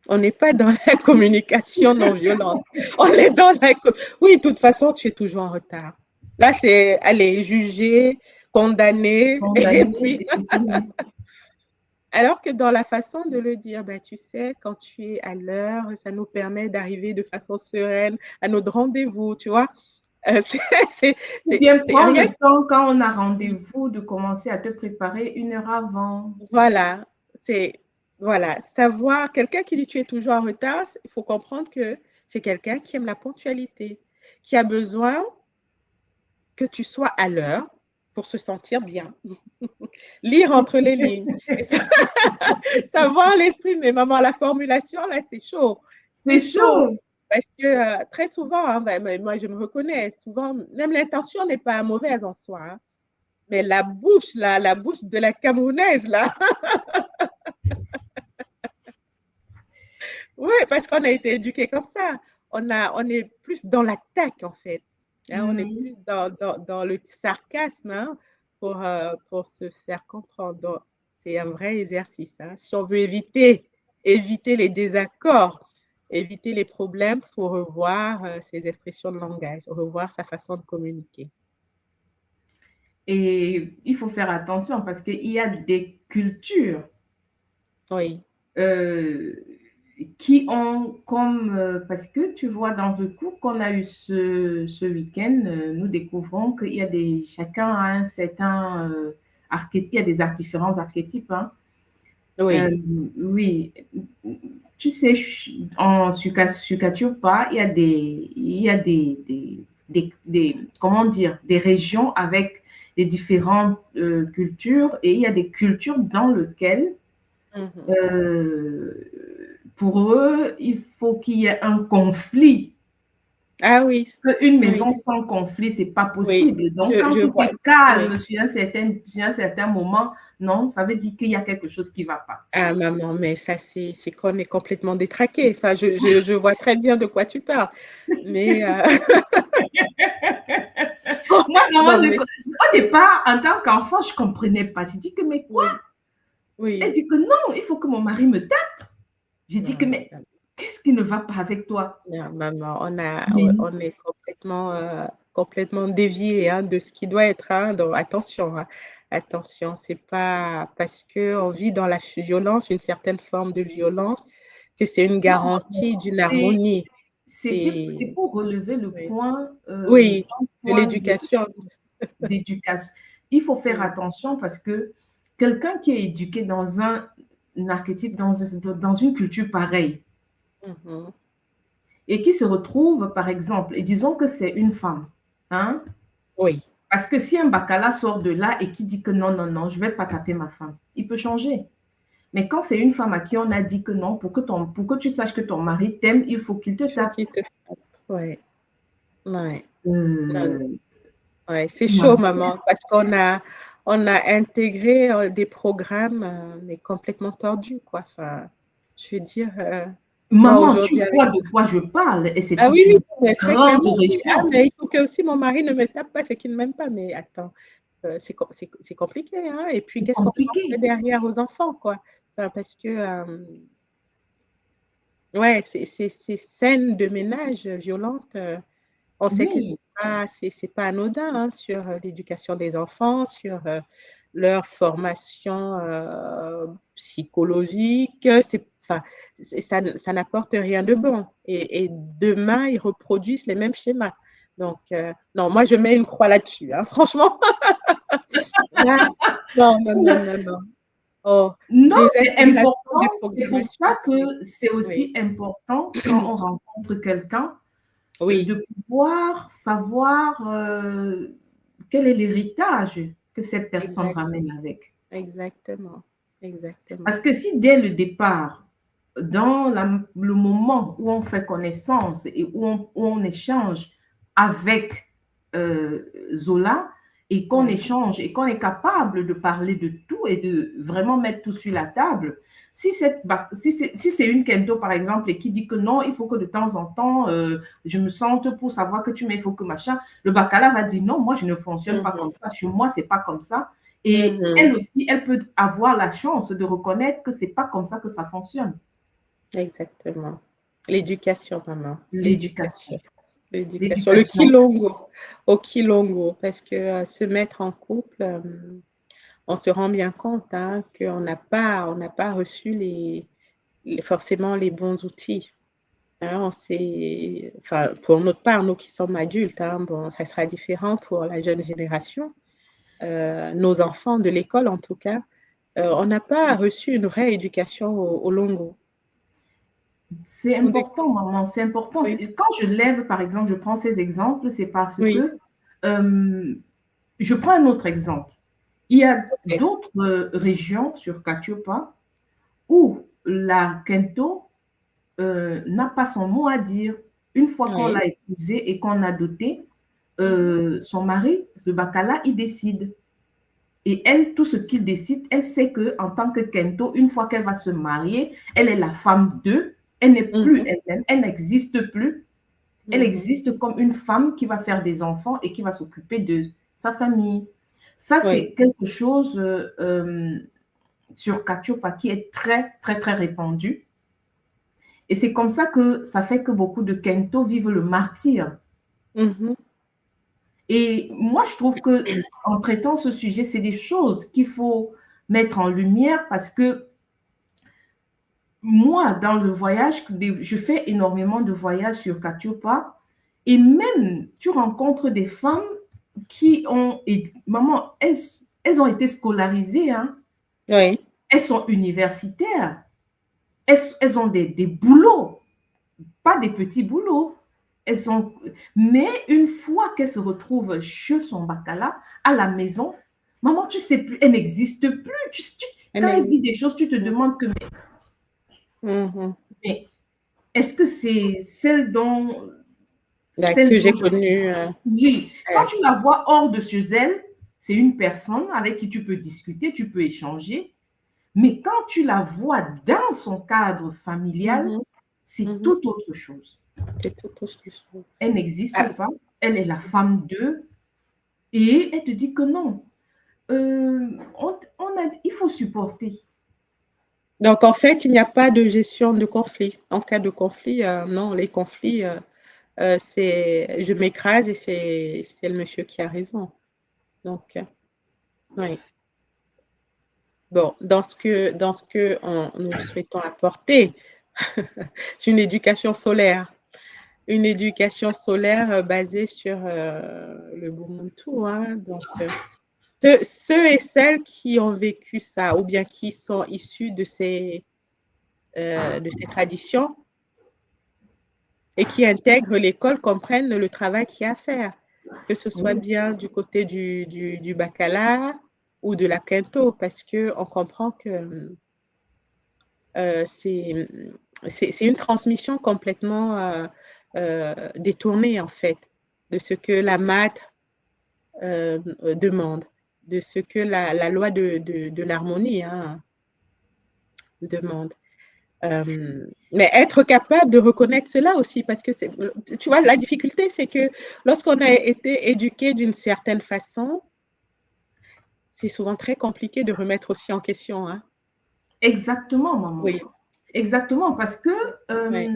[SPEAKER 2] On n'est pas dans la communication non violente. On est dans la... Oui, de toute façon, tu es toujours en retard. Là, c'est aller juger, condamner, et
[SPEAKER 1] Condamné,
[SPEAKER 2] puis...
[SPEAKER 1] et c'est fini.
[SPEAKER 2] Alors que dans la façon de le dire, ben, tu sais, quand tu es à l'heure, ça nous permet d'arriver de façon sereine à notre rendez-vous, tu vois. C'est
[SPEAKER 1] Ou bien prendre
[SPEAKER 2] rien.
[SPEAKER 1] le temps quand on a rendez-vous de commencer à te préparer 1 heure avant.
[SPEAKER 2] Voilà, c'est voilà, savoir, quelqu'un qui dit tu es toujours en retard, il faut comprendre que c'est quelqu'un qui aime la ponctualité, qui a besoin que tu sois à l'heure pour se sentir bien. Lire entre les lignes. Et savoir l'exprimer. Maman, la formulation, là, c'est chaud.
[SPEAKER 1] C'est
[SPEAKER 2] C'est chaud.
[SPEAKER 1] chaud.
[SPEAKER 2] Parce que très souvent, hein, ben, moi, je me reconnais, souvent, même l'intention n'est pas mauvaise en soi. Hein, mais la bouche, là, la bouche de la Camerounaise, là, oui, parce qu'on a été éduqués comme ça. On est plus dans l'attaque, en fait. Hein, on est plus dans le sarcasme, hein, pour se faire comprendre. Donc, c'est un vrai exercice. Hein. Si on veut éviter les désaccords, éviter les problèmes, il faut revoir ses expressions de langage, revoir sa façon de communiquer.
[SPEAKER 1] Et il faut faire attention parce qu'il y a des cultures
[SPEAKER 2] Oui.
[SPEAKER 1] Qui ont comme... parce que tu vois, dans le cours qu'on a eu ce week-end, nous découvrons qu'il y a chacun a un certain archétype, il y a différents archétypes. Hein.
[SPEAKER 2] Oui.
[SPEAKER 1] Oui, tu sais, en Sukatur pas, il y a comment dire, des régions avec des différentes cultures et il y a des cultures dans lesquelles pour eux, il faut qu'il y ait un conflit.
[SPEAKER 2] Ah oui.
[SPEAKER 1] Une
[SPEAKER 2] Oui.
[SPEAKER 1] maison sans conflit, c'est pas
[SPEAKER 2] Oui.
[SPEAKER 1] possible. Donc, quand tout est calme sur un certain moment, non, ça veut dire qu'il y a quelque chose qui ne va pas.
[SPEAKER 2] Ah, maman, mais ça, c'est qu'on est complètement détraqué. Enfin, je vois très bien de quoi tu parles. Mais.
[SPEAKER 1] Moi,
[SPEAKER 2] Non,
[SPEAKER 1] vraiment,
[SPEAKER 2] mais...
[SPEAKER 1] au départ, en tant qu'enfant, je ne comprenais pas. J'ai dit que, mais quoi?
[SPEAKER 2] Oui.
[SPEAKER 1] Elle dit que non, il faut que mon mari me tape. J'ai dit que,
[SPEAKER 2] Non,
[SPEAKER 1] mais qu'est-ce qui ne va pas avec toi?
[SPEAKER 2] non, maman, on est complètement dévié hein, de ce qui doit être. Hein, donc, attention, hein, attention, c'est pas parce qu'on vit dans la violence, une certaine forme de violence, que c'est une garantie d'une harmonie.
[SPEAKER 1] C'est pour relever le
[SPEAKER 2] Oui,
[SPEAKER 1] point,
[SPEAKER 2] oui, de l'éducation.
[SPEAKER 1] d'éducation. Il faut faire attention parce que quelqu'un qui est éduqué dans un archétype, dans une culture pareille, et qui se retrouve, par exemple, et disons que c'est une femme, hein?
[SPEAKER 2] Oui.
[SPEAKER 1] Parce que si un bacala sort de là et qui dit que non, non, non, je ne vais pas taper ma femme, il peut changer. Mais quand c'est une femme à qui on a dit que non, pour que tu saches que ton mari t'aime, il faut qu'il te tape.
[SPEAKER 2] Oui. Ouais. Ouais, c'est chaud, maman, parce qu'on a intégré des programmes mais complètement tordus, quoi. Enfin, je veux dire, moi
[SPEAKER 1] Maman, tu
[SPEAKER 2] aujourd'hui avec...
[SPEAKER 1] vois de quoi je parle et c'est
[SPEAKER 2] Ah oui,
[SPEAKER 1] toute
[SPEAKER 2] oui,
[SPEAKER 1] une
[SPEAKER 2] mais très
[SPEAKER 1] grande
[SPEAKER 2] clairement, oui. Ah,
[SPEAKER 1] région.
[SPEAKER 2] mais il faut que aussi mon mari ne me tape pas, c'est qu'il ne m'aime pas. Mais attends, c'est compliqué, hein. Et puis,
[SPEAKER 1] C'est
[SPEAKER 2] qu'est-ce qu'on
[SPEAKER 1] compliqué.
[SPEAKER 2] fait derrière aux enfants, quoi? Enfin, parce que, ouais, ces scènes de ménage violentes, on sait que
[SPEAKER 1] Oui,
[SPEAKER 2] c'est pas anodin hein, sur l'éducation des enfants, sur leur formation psychologique. Ça n'apporte rien de bon. Et demain, ils reproduisent les mêmes schémas. Donc, non, moi, je mets une croix là-dessus, hein, franchement. Là, non, non, non, non, non. Oh,
[SPEAKER 1] Non,
[SPEAKER 2] des
[SPEAKER 1] c'est
[SPEAKER 2] inspirations, des
[SPEAKER 1] important. C'est pour
[SPEAKER 2] programmations.
[SPEAKER 1] ça que c'est
[SPEAKER 2] Oui,
[SPEAKER 1] aussi important quand on rencontre quelqu'un
[SPEAKER 2] oui,
[SPEAKER 1] de pouvoir savoir quel est l'héritage que cette personne ramène
[SPEAKER 2] exactement,
[SPEAKER 1] avec.
[SPEAKER 2] exactement, exactement.
[SPEAKER 1] Parce que si dès le départ, dans le moment où on fait connaissance et où on échange avec Zola et qu'on
[SPEAKER 2] Ouais.
[SPEAKER 1] échange et qu'on est capable de parler de tout et de vraiment mettre tout sur la table, si c'est une Kendo par exemple et qui dit que non, il faut que de temps en temps je me sente pour savoir que tu mets, il faut que machin, le Bacala va dire non, moi je ne fonctionne pas comme
[SPEAKER 2] Mhm,
[SPEAKER 1] ça, chez moi c'est pas comme ça. Et
[SPEAKER 2] mhm,
[SPEAKER 1] elle aussi, elle peut avoir la chance de reconnaître que c'est pas comme ça que ça fonctionne.
[SPEAKER 2] exactement. L'éducation, maman, l'éducation.
[SPEAKER 1] L'éducation.
[SPEAKER 2] L'éducation, le
[SPEAKER 1] L'éducation.
[SPEAKER 2] kilongo, au kilongo, parce que se mettre en couple, on se rend bien compte hein, on n'a pas reçu forcément les bons outils. Hein, enfin, pour notre part, nous qui sommes adultes, hein, bon, ça sera différent pour la jeune génération, nos enfants de l'école en tout cas, on n'a pas reçu une vraie éducation au longo.
[SPEAKER 1] C'est
[SPEAKER 2] On dit,
[SPEAKER 1] important, maman, c'est important.
[SPEAKER 2] oui,
[SPEAKER 1] Quand je lève, par exemple, je prends ces exemples, c'est parce
[SPEAKER 2] oui,
[SPEAKER 1] que je prends un autre exemple. Il y a
[SPEAKER 2] ok,
[SPEAKER 1] d'autres régions sur Katiopa où la Kento n'a pas son mot à dire. Une fois qu'on
[SPEAKER 2] oui,
[SPEAKER 1] l'a épousé et qu'on a doté,
[SPEAKER 2] mhm,
[SPEAKER 1] son mari, le Bacala, il décide. Et elle, tout ce qu'il décide, elle sait que en tant que Kento, une fois qu'elle va se marier, elle est la femme d'eux, elle n'est plus
[SPEAKER 2] mhm,
[SPEAKER 1] elle-même, elle n'existe plus. Elle
[SPEAKER 2] mhm,
[SPEAKER 1] existe comme une femme qui va faire des enfants et qui va s'occuper de sa famille. Ça,
[SPEAKER 2] oui,
[SPEAKER 1] c'est quelque chose sur Katiopa qui est très, très, très répandu. Et c'est comme ça que ça fait que beaucoup de Kento vivent le martyr.
[SPEAKER 2] mhm,
[SPEAKER 1] Et moi, je trouve que en traitant ce sujet, c'est des choses qu'il faut mettre en lumière parce que moi, dans le voyage, je fais énormément de voyages sur Katiopa et même tu rencontres des femmes qui ont, et, maman, elles ont été scolarisées, hein,
[SPEAKER 2] oui,
[SPEAKER 1] elles sont universitaires, elles ont des boulots, pas des petits boulots. Elles sont, mais une fois qu'elles se retrouvent chez son bacala, à la maison, maman, tu sais plus, elle n'existe plus.
[SPEAKER 2] elle
[SPEAKER 1] Quand elle
[SPEAKER 2] existe.
[SPEAKER 1] vit des choses, tu te demandes que,
[SPEAKER 2] Mhm.
[SPEAKER 1] mais est-ce que c'est
[SPEAKER 2] Là,
[SPEAKER 1] celle
[SPEAKER 2] que j'ai
[SPEAKER 1] dont je
[SPEAKER 2] connue,
[SPEAKER 1] oui, quand
[SPEAKER 2] euh,
[SPEAKER 1] tu la vois hors de chez elle, c'est une personne avec qui tu peux discuter, tu peux échanger. Mais quand tu la vois dans son cadre familial,
[SPEAKER 2] mhm,
[SPEAKER 1] c'est
[SPEAKER 2] mhm,
[SPEAKER 1] tout autre chose.
[SPEAKER 2] c'est tout autre chose.
[SPEAKER 1] Elle n'existe
[SPEAKER 2] Ah,
[SPEAKER 1] pas, elle est la femme d'eux et elle te dit que non. On a dit, il faut supporter.
[SPEAKER 2] donc, en fait, il n'y a pas de gestion de conflit. En cas de conflit, non, les conflits, c'est je m'écrase et c'est le monsieur qui a raison. Donc, oui. Bon, dans ce que nous souhaitons apporter, c'est une éducation solaire basée sur le Ubuntu, hein. Donc, ceux et celles qui ont vécu ça ou bien qui sont issus de ces traditions et qui intègrent l'école comprennent le travail qu'il y a à faire, que ce soit
[SPEAKER 1] Oui,
[SPEAKER 2] bien du côté du baccalauréat ou de la quinto, parce qu'on comprend que euh, c'est c'est une transmission complètement détournée, en fait, de ce que la maths demande, de ce que la loi de l'harmonie hein, demande. Mais être capable de reconnaître cela aussi, parce que tu vois, la difficulté, c'est que lorsqu'on a été éduqué d'une certaine façon, c'est souvent très compliqué de remettre aussi en question. Hein.
[SPEAKER 1] exactement, maman.
[SPEAKER 2] Oui,
[SPEAKER 1] Exactement, parce que
[SPEAKER 2] ouais.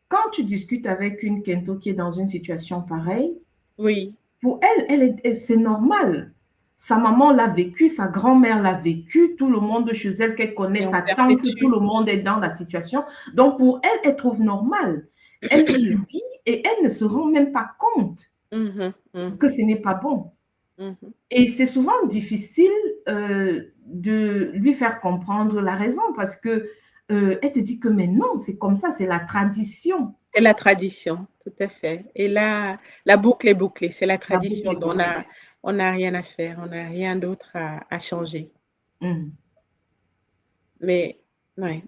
[SPEAKER 1] quand tu discutes avec une Kento qui est dans une situation pareille,
[SPEAKER 2] Oui,
[SPEAKER 1] pour elle, c'est normal. Sa maman l'a vécu, sa grand-mère l'a vécu, tout le monde chez elle qu'elle connaît,
[SPEAKER 2] et on
[SPEAKER 1] sa tante, tout
[SPEAKER 2] perpétue.
[SPEAKER 1] le monde est dans la situation. Donc pour elle, elle trouve normal. Elle subit et elle ne se rend même pas compte
[SPEAKER 2] Mhm,
[SPEAKER 1] que
[SPEAKER 2] mhm,
[SPEAKER 1] ce n'est pas bon.
[SPEAKER 2] Mhm.
[SPEAKER 1] Et c'est souvent difficile de lui faire comprendre la raison parce que elle te dit que mais non, c'est comme ça, c'est la tradition.
[SPEAKER 2] C'est la tradition, tout à fait. Et là, la boucle est bouclée. C'est la
[SPEAKER 1] La boucle
[SPEAKER 2] tradition.
[SPEAKER 1] est bouclée.
[SPEAKER 2] On n'a rien à faire. On n'a rien d'autre à changer.
[SPEAKER 1] Mhm.
[SPEAKER 2] Mais, ouais.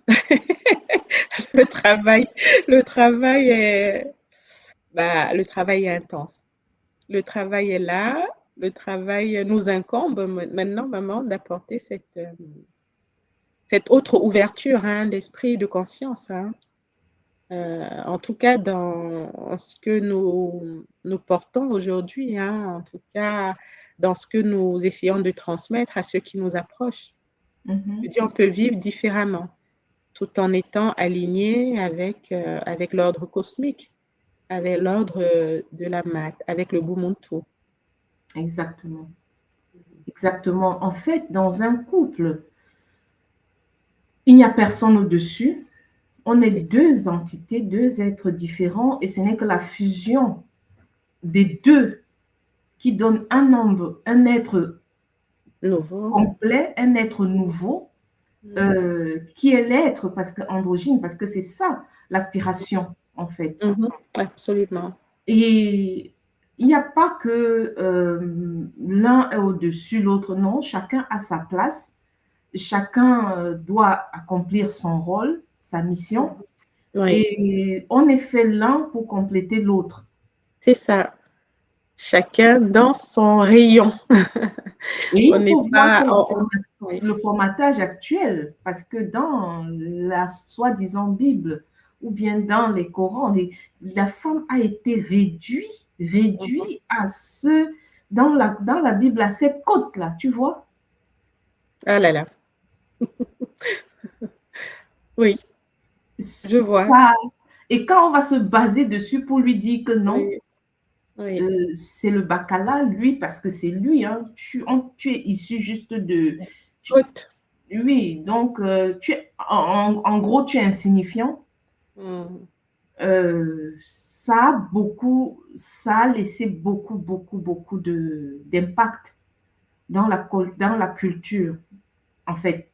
[SPEAKER 2] Le travail, le travail est, le travail est intense. Le travail est là. Le travail nous incombe maintenant, maman, d'apporter cette autre ouverture hein, d'esprit, de conscience. Hein. En tout cas, dans ce que nous portons aujourd'hui, hein, en tout cas, dans ce que nous essayons de transmettre à ceux qui nous approchent. Je
[SPEAKER 1] Mhm.
[SPEAKER 2] dis, on peut vivre différemment, tout en étant aligné avec l'ordre cosmique, avec l'ordre de la mat, avec le Bumuntu.
[SPEAKER 1] Exactement. Exactement. En fait, dans un couple, il n'y a personne au-dessus. On est
[SPEAKER 2] C'est ça.
[SPEAKER 1] deux entités, deux êtres différents et ce n'est que la fusion des deux qui donne un nombre, un être
[SPEAKER 2] Nouveau.
[SPEAKER 1] complet, un être nouveau, qui est l'être parce que androgyne, parce que c'est ça l'aspiration en fait.
[SPEAKER 2] Mhm. Absolument.
[SPEAKER 1] Et il n'y a pas que l'un est au-dessus, l'autre non. Chacun a sa place. Chacun doit accomplir son rôle, sa mission.
[SPEAKER 2] Oui,
[SPEAKER 1] Et on est fait l'un pour compléter l'autre.
[SPEAKER 2] c'est ça. Chacun dans son rayon.
[SPEAKER 1] Et
[SPEAKER 2] On
[SPEAKER 1] il
[SPEAKER 2] n'est
[SPEAKER 1] faut voir que
[SPEAKER 2] pas. Oui.
[SPEAKER 1] le formatage actuel, parce que dans la soi-disant Bible ou bien dans les Corans, la femme a été
[SPEAKER 2] Mhm.
[SPEAKER 1] réduite à ce, dans la Bible, à cette côte-là, tu vois.
[SPEAKER 2] Ah là là. Oui, je vois.
[SPEAKER 1] Ça, et quand on va se baser dessus pour lui dire que non,
[SPEAKER 2] Oui, oui.
[SPEAKER 1] c'est le bacala, lui, parce que c'est lui, hein, tu es issu juste de... tu-
[SPEAKER 2] Haute.
[SPEAKER 1] oui, donc en gros, tu es insignifiant.
[SPEAKER 2] Mm.
[SPEAKER 1] Ça a laissé beaucoup d'impact dans la culture. En fait,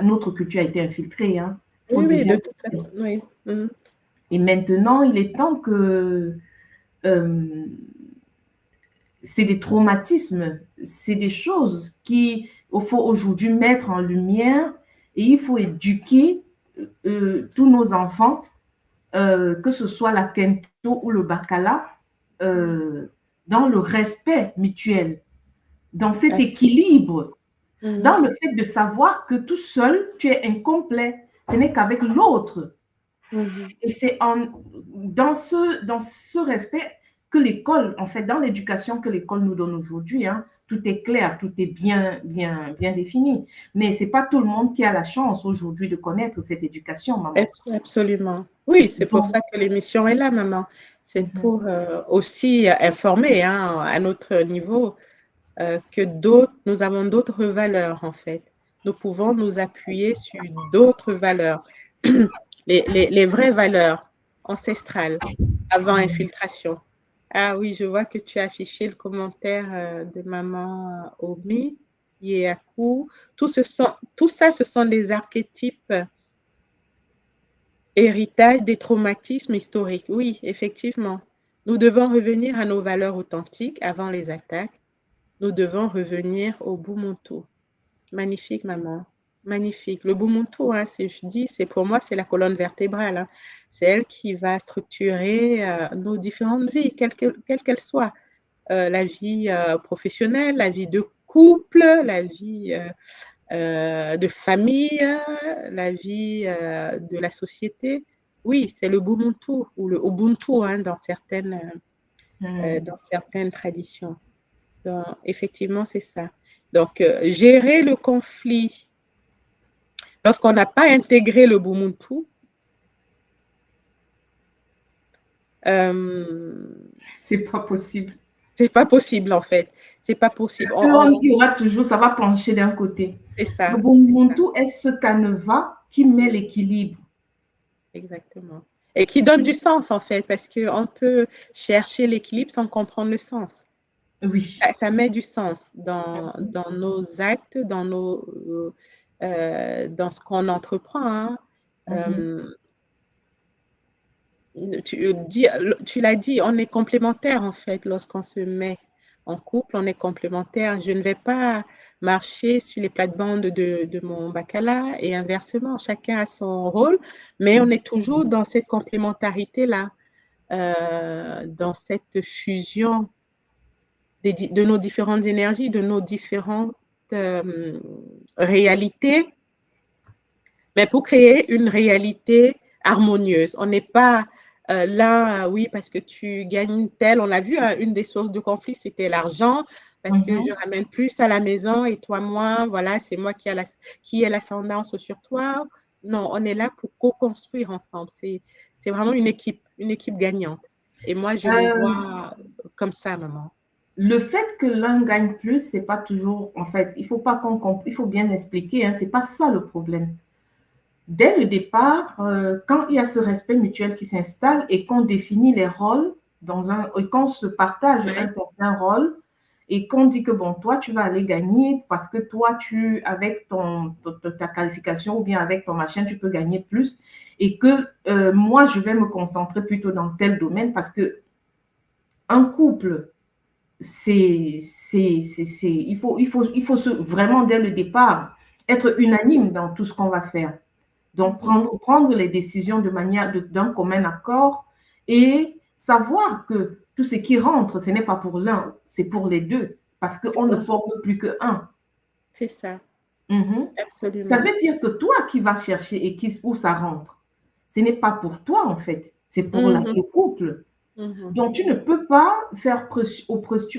[SPEAKER 1] notre culture a été infiltrée, hein. Faut
[SPEAKER 2] Oui, oui,
[SPEAKER 1] déjà.
[SPEAKER 2] de toute façon, oui. Mm.
[SPEAKER 1] Et maintenant, il est temps que euh, c'est des traumatismes, c'est des choses qu'il faut aujourd'hui mettre en lumière et il faut éduquer tous nos enfants, que ce soit la Kento ou le Bacala, euh, dans le respect mutuel, dans cet
[SPEAKER 2] Absolument.
[SPEAKER 1] équilibre,
[SPEAKER 2] Mhm.
[SPEAKER 1] dans le fait de savoir que tout seul, tu es incomplet. Ce n'est qu'avec l'autre.
[SPEAKER 2] Mhm.
[SPEAKER 1] Et c'est dans ce respect que l'école, en fait, dans l'éducation que l'école nous donne aujourd'hui, hein, tout est clair, tout est bien défini. Mais ce n'est pas tout le monde qui a la chance aujourd'hui de connaître cette éducation, maman.
[SPEAKER 2] Absolument. Oui, c'est pour
[SPEAKER 1] Donc,
[SPEAKER 2] ça que l'émission est là, maman. C'est
[SPEAKER 1] mhm,
[SPEAKER 2] pour aussi informer hein, à notre niveau que d'autres, nous avons d'autres valeurs en fait. Nous pouvons nous appuyer sur d'autres valeurs, les vraies valeurs ancestrales avant infiltration. Ah oui, je vois que tu as affiché le commentaire de maman Omi, Yeaku. Tout ça, ce sont des archétypes héritage des traumatismes historiques. Oui, effectivement. Nous devons revenir à nos valeurs authentiques avant les attaques. Nous devons revenir au Bumuntu. Magnifique, maman. Magnifique. Le Bumuntu, hein, je dis, c'est pour moi, c'est la colonne vertébrale. Hein. C'est elle qui va structurer nos différentes vies, quelles qu'elles soient. La vie professionnelle, la vie de couple, la vie de famille, la vie de la société. Oui, c'est le Bumuntu ou le Ubuntu hein,
[SPEAKER 1] mhm.
[SPEAKER 2] dans certaines traditions. Donc, effectivement, c'est ça. Donc, gérer le conflit lorsqu'on n'a pas intégré le Bumuntu,
[SPEAKER 1] C'est pas possible.
[SPEAKER 2] c'est pas possible en fait. C'est pas
[SPEAKER 1] Parce
[SPEAKER 2] possible.
[SPEAKER 1] qu'il y aura toujours, ça va pencher d'un côté.
[SPEAKER 2] C'est
[SPEAKER 1] Le
[SPEAKER 2] ça, c'est ça,
[SPEAKER 1] Ubuntu est ce canevas qui met l'équilibre.
[SPEAKER 2] exactement. Et qui donne du sens en fait, parce qu'on peut chercher l'équilibre sans comprendre le sens.
[SPEAKER 1] Oui.
[SPEAKER 2] Ça met du sens dans nos actes, dans ce qu'on entreprend, hein.
[SPEAKER 1] Mhm.
[SPEAKER 2] Tu l'as dit, on est complémentaires en fait lorsqu'on se met en couple, on est complémentaires. Je ne vais pas marcher sur les plates-bandes de mon bacala et inversement, chacun a son rôle, mais on est toujours dans cette complémentarité-là, dans cette fusion de nos différentes énergies, de nos différentes réalités, mais pour créer une réalité harmonieuse. On n'est pas là, oui, parce que tu gagnes tel. On a vu, hein, une des sources de conflit, c'était l'argent, parce que je
[SPEAKER 1] Mhm.
[SPEAKER 2] ramène plus à la maison et toi moins, voilà, c'est moi qui ai l'ascendance sur toi. Non, on est là pour co-construire ensemble. C'est vraiment une équipe gagnante. Et moi, je le
[SPEAKER 1] Euh,
[SPEAKER 2] vois comme ça, maman.
[SPEAKER 1] le fait que l'un gagne plus, c'est pas toujours, en fait, il faut pas il faut bien expliquer, hein, c'est pas ça le problème. Dès le départ, quand il y a ce respect mutuel qui s'installe et qu'on définit les rôles et qu'on se partage un
[SPEAKER 2] Ouais.
[SPEAKER 1] certain rôle et qu'on dit que bon, toi, tu vas aller gagner parce que toi, avec ta qualification ou bien avec ton machin, tu peux gagner plus et que moi, je vais me concentrer plutôt dans tel domaine parce que un couple, il faut vraiment dès le départ être unanime dans tout ce qu'on va faire. Donc,
[SPEAKER 2] Mhm.
[SPEAKER 1] prendre les décisions d'un commun accord et savoir que tout ce qui rentre, ce n'est pas pour l'un, c'est pour les deux, parce
[SPEAKER 2] C'est
[SPEAKER 1] qu'on ne
[SPEAKER 2] pour vous.
[SPEAKER 1] forme plus que un.
[SPEAKER 2] C'est ça,
[SPEAKER 1] Mhm. Ça
[SPEAKER 2] absolument.
[SPEAKER 1] veut dire que toi qui vas chercher et où ça rentre, ce n'est pas pour toi en fait, c'est pour
[SPEAKER 2] Mhm,
[SPEAKER 1] le couple.
[SPEAKER 2] mhm.
[SPEAKER 1] Donc, tu ne peux pas faire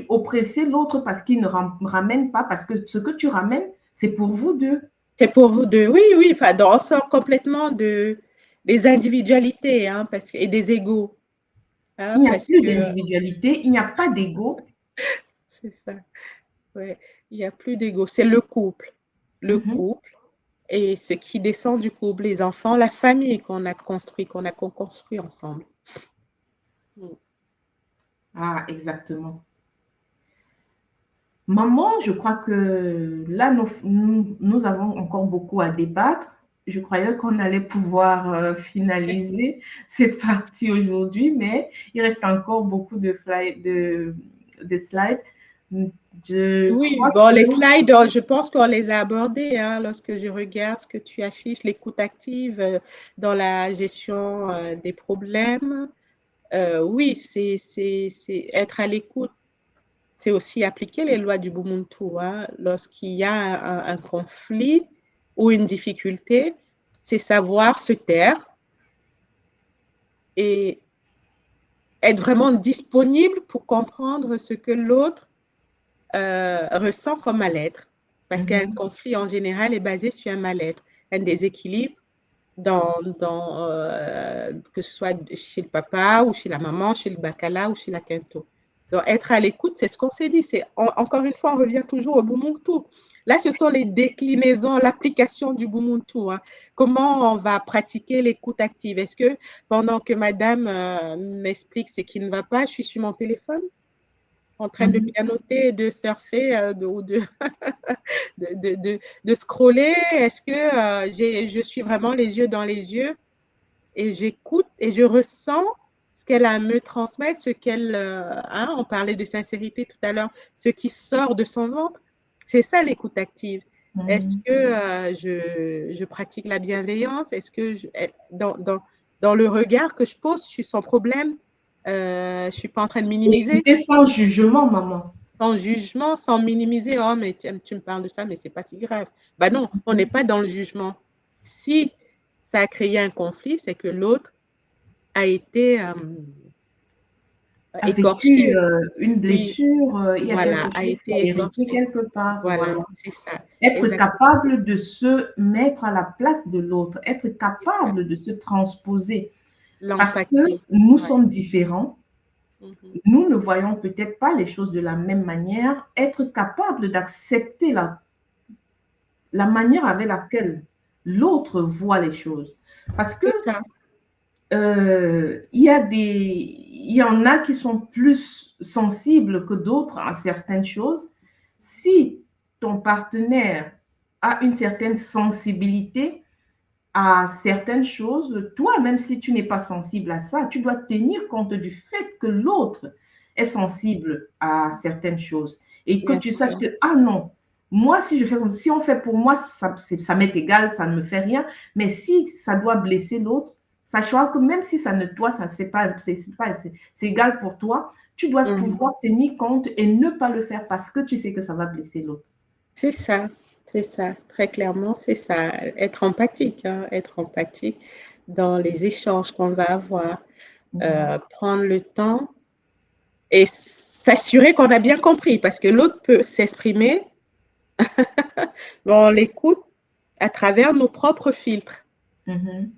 [SPEAKER 1] oppresser l'autre parce qu'il ne ramène pas, parce que ce que tu ramènes, c'est pour vous deux.
[SPEAKER 2] C'est pour vous deux. Oui, oui, enfin, on sort complètement des individualités, hein, et des égos, hein,
[SPEAKER 1] Il n'y a
[SPEAKER 2] parce
[SPEAKER 1] plus
[SPEAKER 2] que
[SPEAKER 1] d'individualité, il n'y a pas d'ego.
[SPEAKER 2] c'est ça, ouais, il n'y a plus d'ego. C'est le
[SPEAKER 1] Mhm.
[SPEAKER 2] couple et ce qui descend du couple, les enfants, la famille qu'on a construit, qu'on a co-construit ensemble. Mm.
[SPEAKER 1] Ah, exactement. Maman, je crois que là, nous avons encore beaucoup à débattre. Je croyais qu'on allait pouvoir finaliser cette partie aujourd'hui, mais il reste encore beaucoup de slides. Je
[SPEAKER 2] Oui,
[SPEAKER 1] crois
[SPEAKER 2] bon,
[SPEAKER 1] que
[SPEAKER 2] les slides, je pense qu'on les a abordés, hein, lorsque je regarde ce que tu affiches, l'écoute active dans la gestion des problèmes. Oui, c'est être à l'écoute. C'est aussi appliquer les lois du Ubuntu, hein. Lorsqu'il y a un conflit ou une difficulté, c'est savoir se taire et être vraiment disponible pour comprendre ce que l'autre ressent comme mal-être. Parce qu'un
[SPEAKER 1] Mhm.
[SPEAKER 2] conflit, en général, est basé sur un mal-être, un déséquilibre que ce soit chez le papa ou chez la maman, chez le bacala ou chez la quinto. Donc, être à l'écoute, c'est ce qu'on s'est dit. Encore une fois, on revient toujours au Bumuntu. Là, ce sont les déclinaisons, l'application du Bumuntu, hein. Comment on va pratiquer l'écoute active? Est-ce que pendant que madame m'explique ce qui ne va pas, je suis sur mon téléphone en train de
[SPEAKER 1] Mhm.
[SPEAKER 2] pianoter, de surfer ou de scroller? Est-ce que je suis vraiment les yeux dans les yeux et j'écoute et je ressens ce qu'elle a à me transmettre, hein, on parlait de sincérité tout à l'heure, ce qui sort de son ventre, c'est ça l'écoute active. Est-ce
[SPEAKER 1] Mhm.
[SPEAKER 2] que je pratique la bienveillance? Est-ce que dans le regard que je pose sur son problème, je ne suis pas en train de minimiser,
[SPEAKER 1] Écoutez sans jugement, maman.
[SPEAKER 2] sans jugement, sans minimiser. Oh, mais tu me parles de ça, mais c'est pas si grave. Bah non, on n'est pas dans le jugement. Si ça a créé un conflit, c'est que l'autre a été
[SPEAKER 1] A vécu
[SPEAKER 2] écorché.
[SPEAKER 1] une
[SPEAKER 2] Oui,
[SPEAKER 1] blessure, il y a
[SPEAKER 2] voilà,
[SPEAKER 1] quelque
[SPEAKER 2] a
[SPEAKER 1] chose qui
[SPEAKER 2] été
[SPEAKER 1] a hérité
[SPEAKER 2] écorché.
[SPEAKER 1] quelque part,
[SPEAKER 2] Voilà,
[SPEAKER 1] voilà.
[SPEAKER 2] c'est ça.
[SPEAKER 1] Être
[SPEAKER 2] Exactement,
[SPEAKER 1] capable de se mettre à la place de l'autre, être
[SPEAKER 2] c'est ça.
[SPEAKER 1] capable de se transposer, parce que
[SPEAKER 2] L'empathie.
[SPEAKER 1] nous
[SPEAKER 2] Ouais.
[SPEAKER 1] sommes différents,
[SPEAKER 2] Mhm.
[SPEAKER 1] nous ne voyons peut-être pas les choses de la même manière, être capable d'accepter la manière avec laquelle l'autre voit les choses. Parce que
[SPEAKER 2] C'est ça.
[SPEAKER 1] il y a il y en a qui sont plus sensibles que d'autres à certaines choses. Si ton partenaire a une certaine sensibilité à certaines choses, toi, même si tu n'es pas sensible à ça, tu dois tenir compte du fait que l'autre est sensible à certaines choses et que
[SPEAKER 2] Bien
[SPEAKER 1] tu saches
[SPEAKER 2] sûr.
[SPEAKER 1] que, ah non, moi, si je fais comme si on fait pour moi, ça m'est égal, ça ne me fait rien, mais si ça doit blesser l'autre, sachant que même si ça ne toi, ça c'est égal pour toi, tu dois
[SPEAKER 2] Mhm.
[SPEAKER 1] pouvoir tenir compte et ne pas le faire parce que tu sais que ça va blesser l'autre.
[SPEAKER 2] C'est ça, très clairement, c'est ça. Être empathique, hein, être empathique dans les échanges qu'on va avoir,
[SPEAKER 1] Mhm.
[SPEAKER 2] prendre le temps et s'assurer qu'on a bien compris, parce que l'autre peut s'exprimer, mais on l'écoute à travers nos propres filtres.
[SPEAKER 1] Mhm.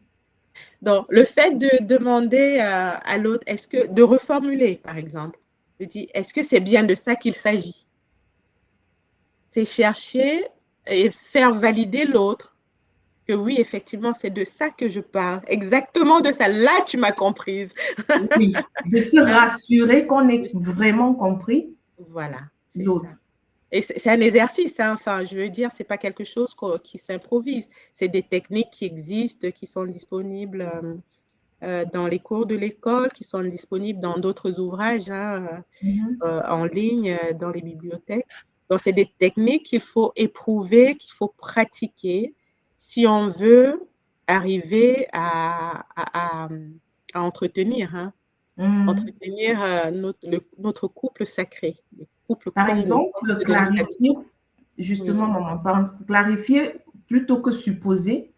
[SPEAKER 2] Donc, le fait de demander à l'autre, est-ce que, de reformuler, par exemple, de dire, est-ce que c'est bien de ça qu'il s'agit? C'est chercher et faire valider l'autre que oui, effectivement, c'est de ça que je parle. Exactement de ça. Là, tu m'as comprise.
[SPEAKER 1] Oui, de se
[SPEAKER 2] Hein?
[SPEAKER 1] rassurer qu'on ait vraiment compris
[SPEAKER 2] Voilà, c'est ça.
[SPEAKER 1] l'autre.
[SPEAKER 2] Et c'est un exercice, hein. Enfin, je veux dire, c'est pas quelque chose qui s'improvise. C'est des techniques qui existent, qui sont disponibles dans les cours de l'école, qui sont disponibles dans d'autres ouvrages, hein,
[SPEAKER 1] Mhm.
[SPEAKER 2] en ligne, dans les bibliothèques. Donc, c'est des techniques qu'il faut éprouver, qu'il faut pratiquer si on veut arriver à entretenir, hein,
[SPEAKER 1] Mhm.
[SPEAKER 2] entretenir notre couple sacré, le couple
[SPEAKER 1] Par
[SPEAKER 2] Congo au sens
[SPEAKER 1] exemple,
[SPEAKER 2] de
[SPEAKER 1] clarifier,
[SPEAKER 2] l'habitation.
[SPEAKER 1] justement,
[SPEAKER 2] Oui,
[SPEAKER 1] maman, clarifier plutôt que supposer.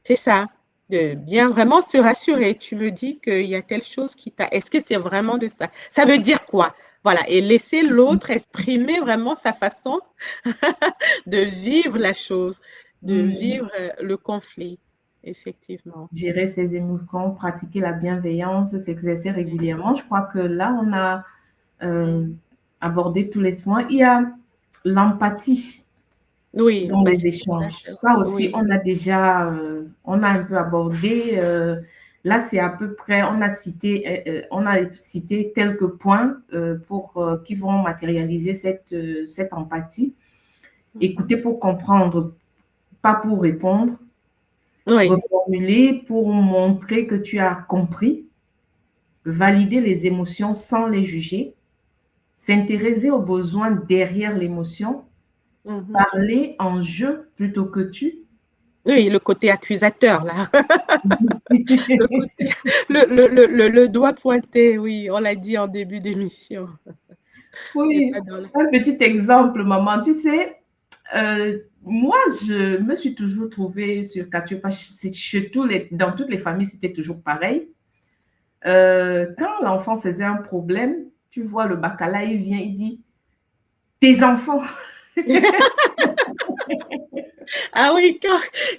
[SPEAKER 2] c'est ça. De bien vraiment se rassurer. Tu me dis qu'il y a telle chose qui t'a. Est-ce que c'est vraiment de ça? Ça veut dire quoi? Voilà. Et laisser l'autre exprimer vraiment sa façon de vivre la chose, de
[SPEAKER 1] Mhm.
[SPEAKER 2] vivre le conflit, effectivement.
[SPEAKER 1] Gérer ses émotions, pratiquer la bienveillance, s'exercer régulièrement. Je crois que là, on a euh, abordé tous les points. Il y a l'empathie
[SPEAKER 2] Oui,
[SPEAKER 1] dans
[SPEAKER 2] bah,
[SPEAKER 1] les
[SPEAKER 2] c'est ça.
[SPEAKER 1] échanges. Ça aussi,
[SPEAKER 2] Oui.
[SPEAKER 1] on a déjà, on a un peu abordé. Là, c'est à peu près, on a cité quelques points qui vont matérialiser cette empathie.
[SPEAKER 2] Mhm.
[SPEAKER 1] Écouter pour comprendre, pas pour répondre.
[SPEAKER 2] Oui,
[SPEAKER 1] Reformuler pour montrer que tu as compris. Valider les émotions sans les juger. S'intéresser aux besoins derrière l'émotion.
[SPEAKER 2] mhm.
[SPEAKER 1] Parler en jeu plutôt que tu.
[SPEAKER 2] Oui, le côté accusateur, là. Le côté, le doigt pointé, oui, on l'a dit en début d'émission. Et
[SPEAKER 1] Oui,
[SPEAKER 2] pas dans le...
[SPEAKER 1] un petit exemple, maman. Tu sais, moi, je me suis toujours trouvée sur Cature, parce que dans toutes les familles, c'était toujours pareil. Quand l'enfant faisait un problème, tu vois, le bacala, il vient, il dit, tes enfants.
[SPEAKER 2] Ah oui,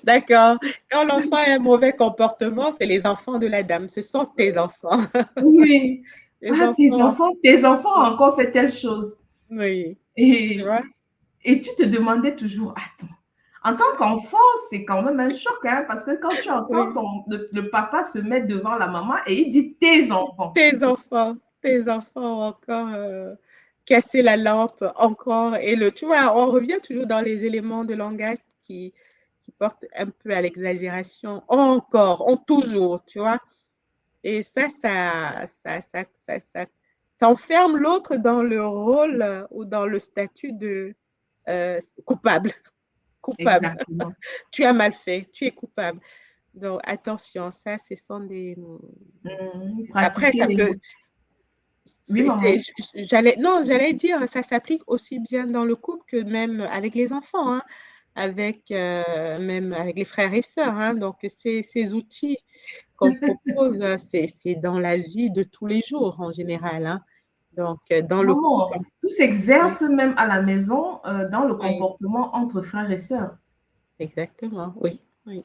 [SPEAKER 2] d'accord. Quand l'enfant a un mauvais comportement, c'est les enfants de la dame. Ce sont tes enfants.
[SPEAKER 1] Oui.
[SPEAKER 2] Les
[SPEAKER 1] Ah,
[SPEAKER 2] enfants.
[SPEAKER 1] tes enfants ont encore fait telle chose.
[SPEAKER 2] Oui, tu
[SPEAKER 1] Et,
[SPEAKER 2] vois.
[SPEAKER 1] et tu te demandais toujours, attends, en tant qu'enfant, c'est quand même un choc, hein, parce que quand tu entends
[SPEAKER 2] Oui.
[SPEAKER 1] le papa se mettre devant la maman et il dit tes enfants.
[SPEAKER 2] Tes enfants ont encore cassé la lampe, encore. Et tu vois, on revient toujours dans les éléments de langage qui portent un peu à l'exagération. Encore, on toujours, tu vois. Et ça enferme l'autre dans le rôle ou dans le statut de coupable. Coupable.
[SPEAKER 1] Exactement.
[SPEAKER 2] Tu as mal fait, tu es coupable. Donc, attention, ça, ce sont des... Après,
[SPEAKER 1] Pratiquer
[SPEAKER 2] ça
[SPEAKER 1] les
[SPEAKER 2] peut...
[SPEAKER 1] mots. Oui, maman.
[SPEAKER 2] Non, j'allais dire, ça s'applique aussi bien dans le couple que même avec les enfants, hein, même avec les frères et sœurs, hein. Donc, ces outils qu'on propose, c'est dans la vie de tous les jours en général, hein. Donc, dans le couple,
[SPEAKER 1] Maman, tout
[SPEAKER 2] oui,
[SPEAKER 1] s'exerce même à la maison dans le
[SPEAKER 2] oui,
[SPEAKER 1] comportement entre frères et sœurs.
[SPEAKER 2] exactement, oui, oui,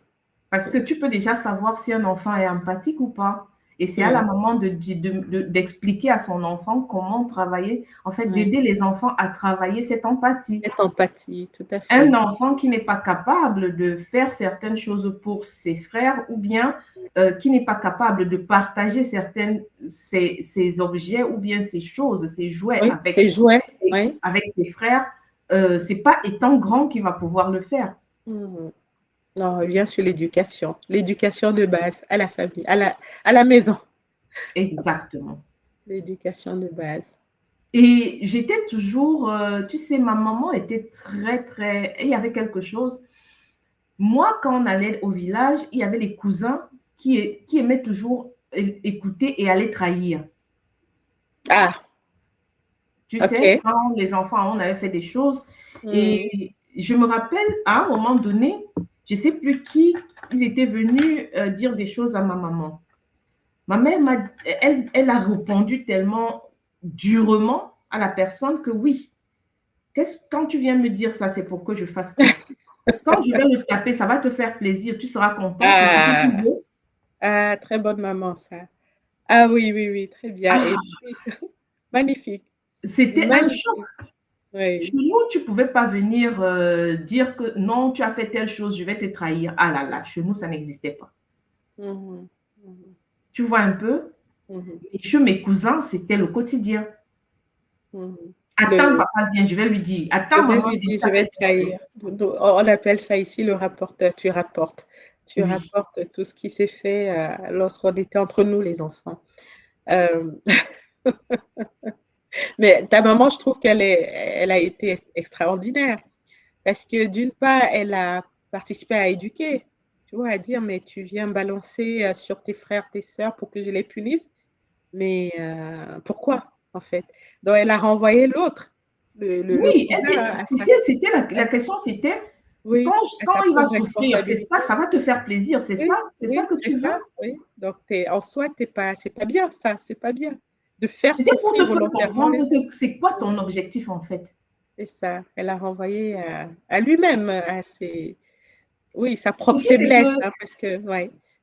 [SPEAKER 1] Parce que tu peux déjà savoir si un enfant est empathique ou pas. Et c'est à la maman d'expliquer à son enfant comment travailler, en fait, d'aider les enfants à travailler cette empathie.
[SPEAKER 2] Cette empathie, tout à fait.
[SPEAKER 1] Un enfant qui n'est pas capable de faire certaines choses pour ses frères ou bien qui n'est pas capable de partager ses objets ou bien ses choses, ses jouets, avec ses frères, c'est pas étant grand qu'il va pouvoir le faire.
[SPEAKER 2] Non, on revient sur l'éducation de base à la famille, à la maison.
[SPEAKER 1] Exactement.
[SPEAKER 2] L'éducation de base.
[SPEAKER 1] Et j'étais toujours, tu sais, ma maman était très, il y avait quelque chose. Moi, quand on allait au village, il y avait les cousins qui aimaient toujours écouter et aller trahir.
[SPEAKER 2] Ah.
[SPEAKER 1] Tu sais, quand les enfants, on avait fait des choses. Et je me rappelle, à un moment donné, je ne sais plus qui, ils étaient venus dire des choses à ma maman. Ma mère, elle a répondu tellement durement à la personne que oui, quand tu viens me dire ça, c'est pour que je fasse quoi? Quand je vais le taper, ça va te faire plaisir, tu seras content.
[SPEAKER 2] Ah, très bonne maman, ça. Ah oui, très bien. Et puis, magnifique.
[SPEAKER 1] C'était un choc.
[SPEAKER 2] Oui.
[SPEAKER 1] Chez nous, tu ne pouvais pas venir dire que non, tu as fait telle chose, je vais te trahir. Ah là là, chez nous, ça n'existait pas. Tu vois un peu? Et chez mes cousins, c'était le quotidien. Attends, papa vient, je vais lui dire. Attends, maman,
[SPEAKER 2] je vais te trahir. On appelle ça ici le rapporteur. Tu rapportes. Tu rapportes tout ce qui s'est fait lorsqu'on était entre nous, les enfants. Mais ta maman, je trouve qu'elle a été extraordinaire. Parce que d'une part, elle a participé à éduquer. Tu vois, à dire, mais tu viens balancer sur tes frères, tes sœurs pour que je les punisse. Mais pourquoi, en fait? Donc, elle a renvoyé l'autre.
[SPEAKER 1] Oui, c'était la question, c'était quand il va souffrir, c'est ça, ça va te faire plaisir, c'est ça que tu veux.
[SPEAKER 2] Oui, donc en soi, c'est pas bien, ça, c'est pas bien de faire
[SPEAKER 1] souffrir pour te
[SPEAKER 2] volontairement.
[SPEAKER 1] C'est quoi ton objectif en fait?
[SPEAKER 2] C'est ça, elle a renvoyé à lui-même, sa propre faiblesse, parce que,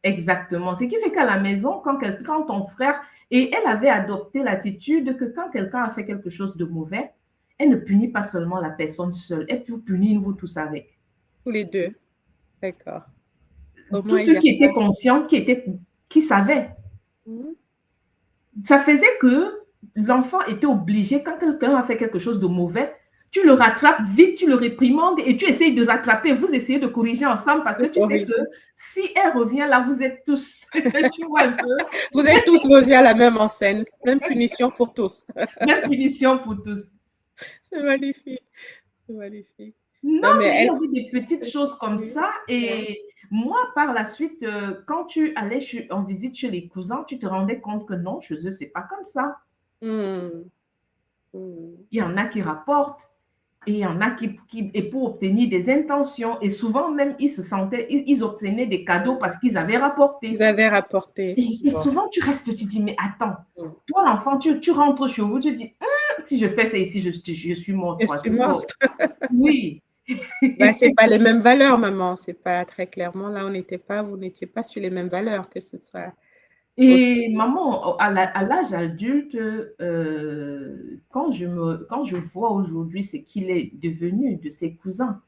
[SPEAKER 1] Exactement. Ce qui fait qu'à la maison, quand ton frère, et elle avait adopté l'attitude que quand quelqu'un a fait quelque chose de mauvais, elle ne punit pas seulement la personne seule, elle vous punit vous tous avec.
[SPEAKER 2] Tous les deux. D'accord.
[SPEAKER 1] Tous ceux qui étaient conscients, qui savaient. Ça faisait que l'enfant était obligé, quand quelqu'un a fait quelque chose de mauvais, tu le rattrapes vite, tu le réprimandes et tu essayes de rattraper. Vous essayez de corriger ensemble parce que tu sais que si elle revient là, vous êtes tous, tu vois un peu.
[SPEAKER 2] Vous êtes tous logés à la même enseigne, même punition pour tous.
[SPEAKER 1] Même punition pour tous.
[SPEAKER 2] C'est magnifique, c'est magnifique.
[SPEAKER 1] Non, mais il y avait des petites choses comme ça. Et moi, par la suite, quand tu allais en visite chez les cousins, tu te rendais compte que non, chez eux, c'est pas comme ça. Il y en a qui rapportent et il y en a qui et pour obtenir des intentions. Et souvent, même, ils obtenaient des cadeaux parce qu'ils avaient rapporté.
[SPEAKER 2] Ils avaient rapporté.
[SPEAKER 1] Et souvent, tu restes, tu dis, mais attends, toi, l'enfant, tu rentres chez vous, tu dis, si je fais ça ici, je suis morte.
[SPEAKER 2] Je suis morte.
[SPEAKER 1] Oui.
[SPEAKER 2] C'est pas les mêmes valeurs, maman. C'est pas très clairement. Là, vous n'étiez pas sur les mêmes valeurs, que ce soit.
[SPEAKER 1] Et maman, à l'âge adulte, quand je vois aujourd'hui ce qu'il est devenu de ses cousins,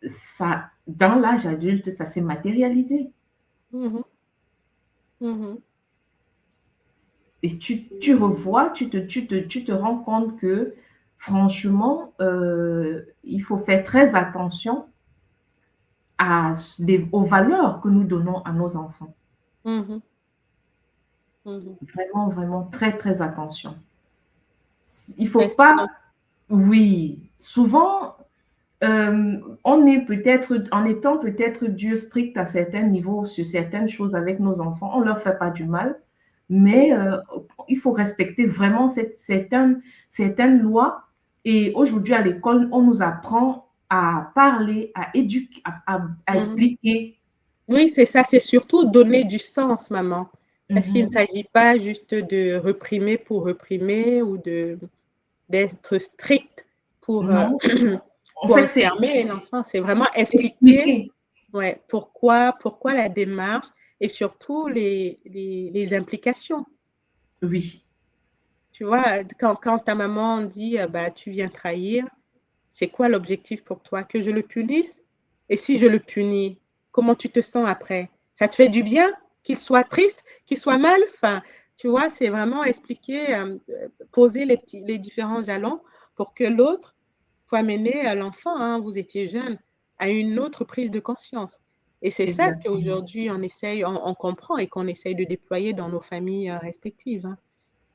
[SPEAKER 1] ça, dans l'âge adulte, ça s'est matérialisé. Et tu revois, tu te rends compte que franchement, il faut faire très attention aux valeurs que nous donnons à nos enfants. Vraiment, vraiment, très, très attention. Il ne faut pas... Oui, souvent, en étant peut-être dur, strict à certains niveaux, sur certaines choses avec nos enfants, on ne leur fait pas du mal, mais il faut respecter vraiment certaines lois. Et aujourd'hui, à l'école, on nous apprend à parler, à éduquer, à expliquer.
[SPEAKER 2] Oui, c'est ça, c'est surtout donner du sens, maman. Parce qu'il ne s'agit pas juste de reprimer pour reprimer ou d'être strict pour enfermer l'enfant. C'est vraiment expliquer pourquoi la démarche et surtout les implications.
[SPEAKER 1] Oui,
[SPEAKER 2] Tu vois, quand ta maman dit, bah, tu viens trahir, c'est quoi l'objectif pour toi? Que je le punisse? Et si je le punis, comment tu te sens après? Ça te fait du bien? Qu'il soit triste, qu'il soit mal? Enfin, tu vois, c'est vraiment expliquer, poser les différents jalons pour que l'autre faut amener l'enfant, hein, vous étiez jeune, à une autre prise de conscience. Et c'est ça
[SPEAKER 1] exactement.
[SPEAKER 2] qu'aujourd'hui on essaye, on comprend et qu'on essaye de déployer dans nos familles respectives, hein,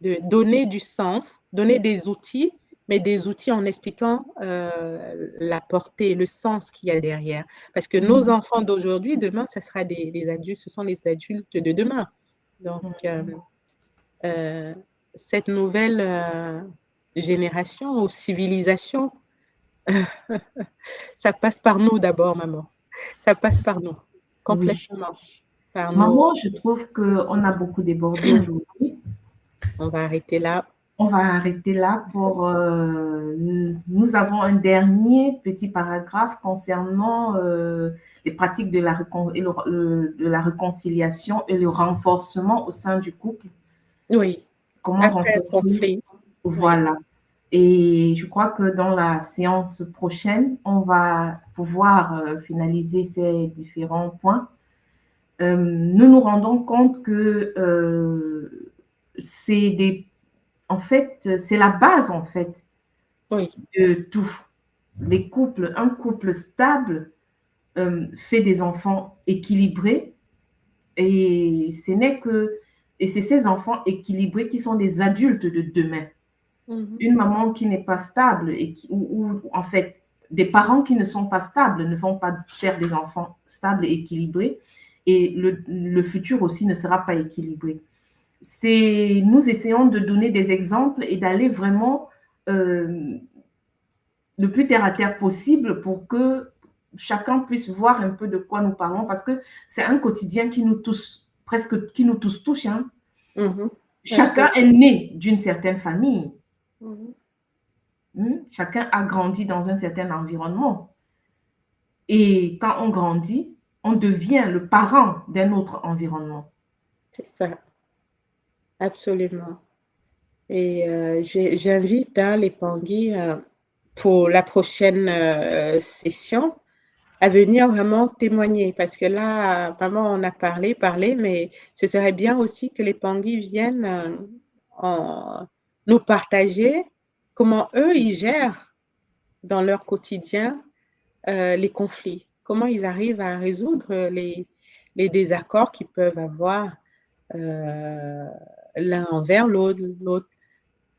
[SPEAKER 2] de donner du sens, donner des outils, mais des outils en expliquant la portée, le sens qu'il y a derrière. Parce que nos
[SPEAKER 1] Mhm.
[SPEAKER 2] enfants d'aujourd'hui, demain, ça sera des adultes, ce sont les adultes de demain. Donc, euh, cette nouvelle génération ou civilisation, ça passe par nous d'abord, maman. Ça passe par nous,
[SPEAKER 1] Oui.
[SPEAKER 2] complètement. Par nos...
[SPEAKER 1] Maman, je trouve qu'on a beaucoup débordé aujourd'hui.
[SPEAKER 2] On va arrêter là.
[SPEAKER 1] On va arrêter là pour... nous avons un dernier petit paragraphe concernant les pratiques de de la réconciliation et le renforcement au sein du couple.
[SPEAKER 2] Oui,
[SPEAKER 1] Comment
[SPEAKER 2] après un
[SPEAKER 1] renforcer?
[SPEAKER 2] conflit. Oui,
[SPEAKER 1] Voilà. Et je crois que dans la séance prochaine, on va pouvoir finaliser ces différents points. Nous nous rendons compte que c'est des, en fait, c'est la base en fait
[SPEAKER 2] oui.
[SPEAKER 1] de tout. Les couples, un couple stable fait des enfants équilibrés et ce n'est que et c'est ces enfants équilibrés qui sont des adultes de demain.
[SPEAKER 2] Mhm.
[SPEAKER 1] Une maman qui n'est pas stable ou en fait des parents qui ne sont pas stables ne vont pas faire des enfants stables et équilibrés et le futur aussi ne sera pas équilibré. Nous essayons de donner des exemples et d'aller vraiment euh, le plus terre à terre possible pour que chacun puisse voir un peu de quoi nous parlons parce que c'est un quotidien qui nous touche, presque qui nous tous touche. Hein.
[SPEAKER 2] Mhm.
[SPEAKER 1] Chacun est
[SPEAKER 2] Absolument.
[SPEAKER 1] né d'une certaine famille.
[SPEAKER 2] Mhm.
[SPEAKER 1] Chacun a grandi dans un certain environnement. Et quand on grandit, on devient le parent d'un autre environnement.
[SPEAKER 2] C'est ça, absolument. Et j'invite hein, les Pangui pour la prochaine session à venir vraiment témoigner parce que là, vraiment, on a parlé, mais ce serait bien aussi que les Pangui viennent nous partager comment eux, ils gèrent dans leur quotidien les conflits, comment ils arrivent à résoudre les désaccords qu'ils peuvent avoir euh, l'un envers l'autre,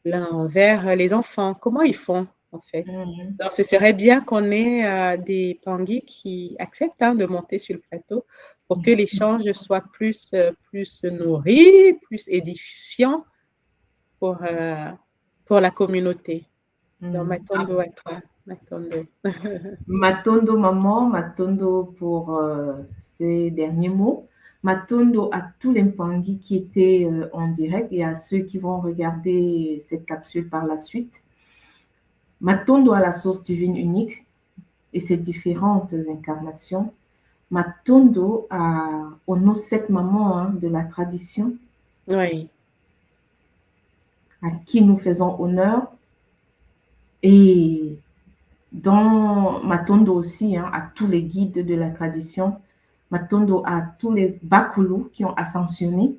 [SPEAKER 2] l'un envers les enfants. Comment ils font, en fait?
[SPEAKER 1] Mhm.
[SPEAKER 2] Donc, ce serait bien qu'on ait des Pangui qui acceptent hein, de monter sur le plateau pour que l'échange soit plus nourri, plus édifiant pour, pour la communauté. Donc,
[SPEAKER 1] Mhm.
[SPEAKER 2] Matondo à toi. Matondo.
[SPEAKER 1] Matondo maman, Matondo pour ces derniers mots. Matondo à tous les Mpangui qui étaient en direct et à ceux qui vont regarder cette capsule par la suite. Matondo à la source divine unique et ses différentes incarnations. Matondo aux nos sept mamans hein, de la tradition
[SPEAKER 2] Oui,
[SPEAKER 1] à qui nous faisons honneur et dans Matondo aussi hein, à tous les guides de la tradition, Matondo à tous les Bakulu qui ont ascensionné,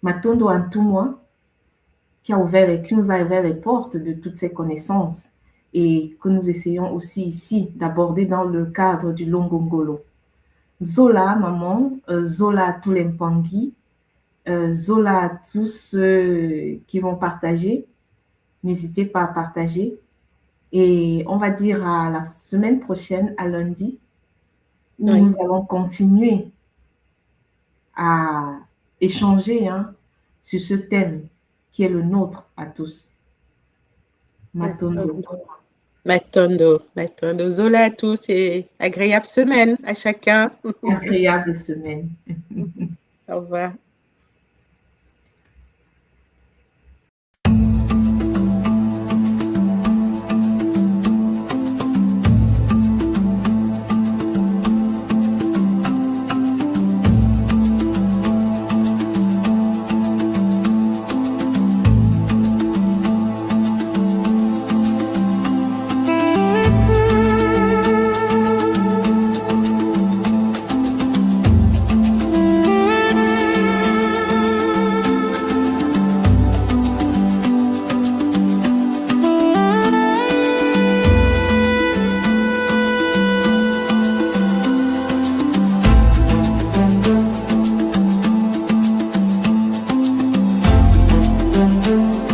[SPEAKER 1] Matondo à tout moi qui nous a ouvert les portes de toutes ces connaissances et que nous essayons aussi ici d'aborder dans le cadre du Longongolo. Zola, maman, Zola à tous les Mpangi, Zola à tous ceux qui vont partager. N'hésitez pas à partager. Et on va dire à la semaine prochaine, à lundi, où
[SPEAKER 2] oui.
[SPEAKER 1] nous allons continuer à échanger hein, sur ce thème qui est le nôtre à tous. Matondo.
[SPEAKER 2] Matondo. Zola à tous et agréable semaine à chacun.
[SPEAKER 1] Agréable semaine.
[SPEAKER 2] Au revoir.
[SPEAKER 1] Thank you.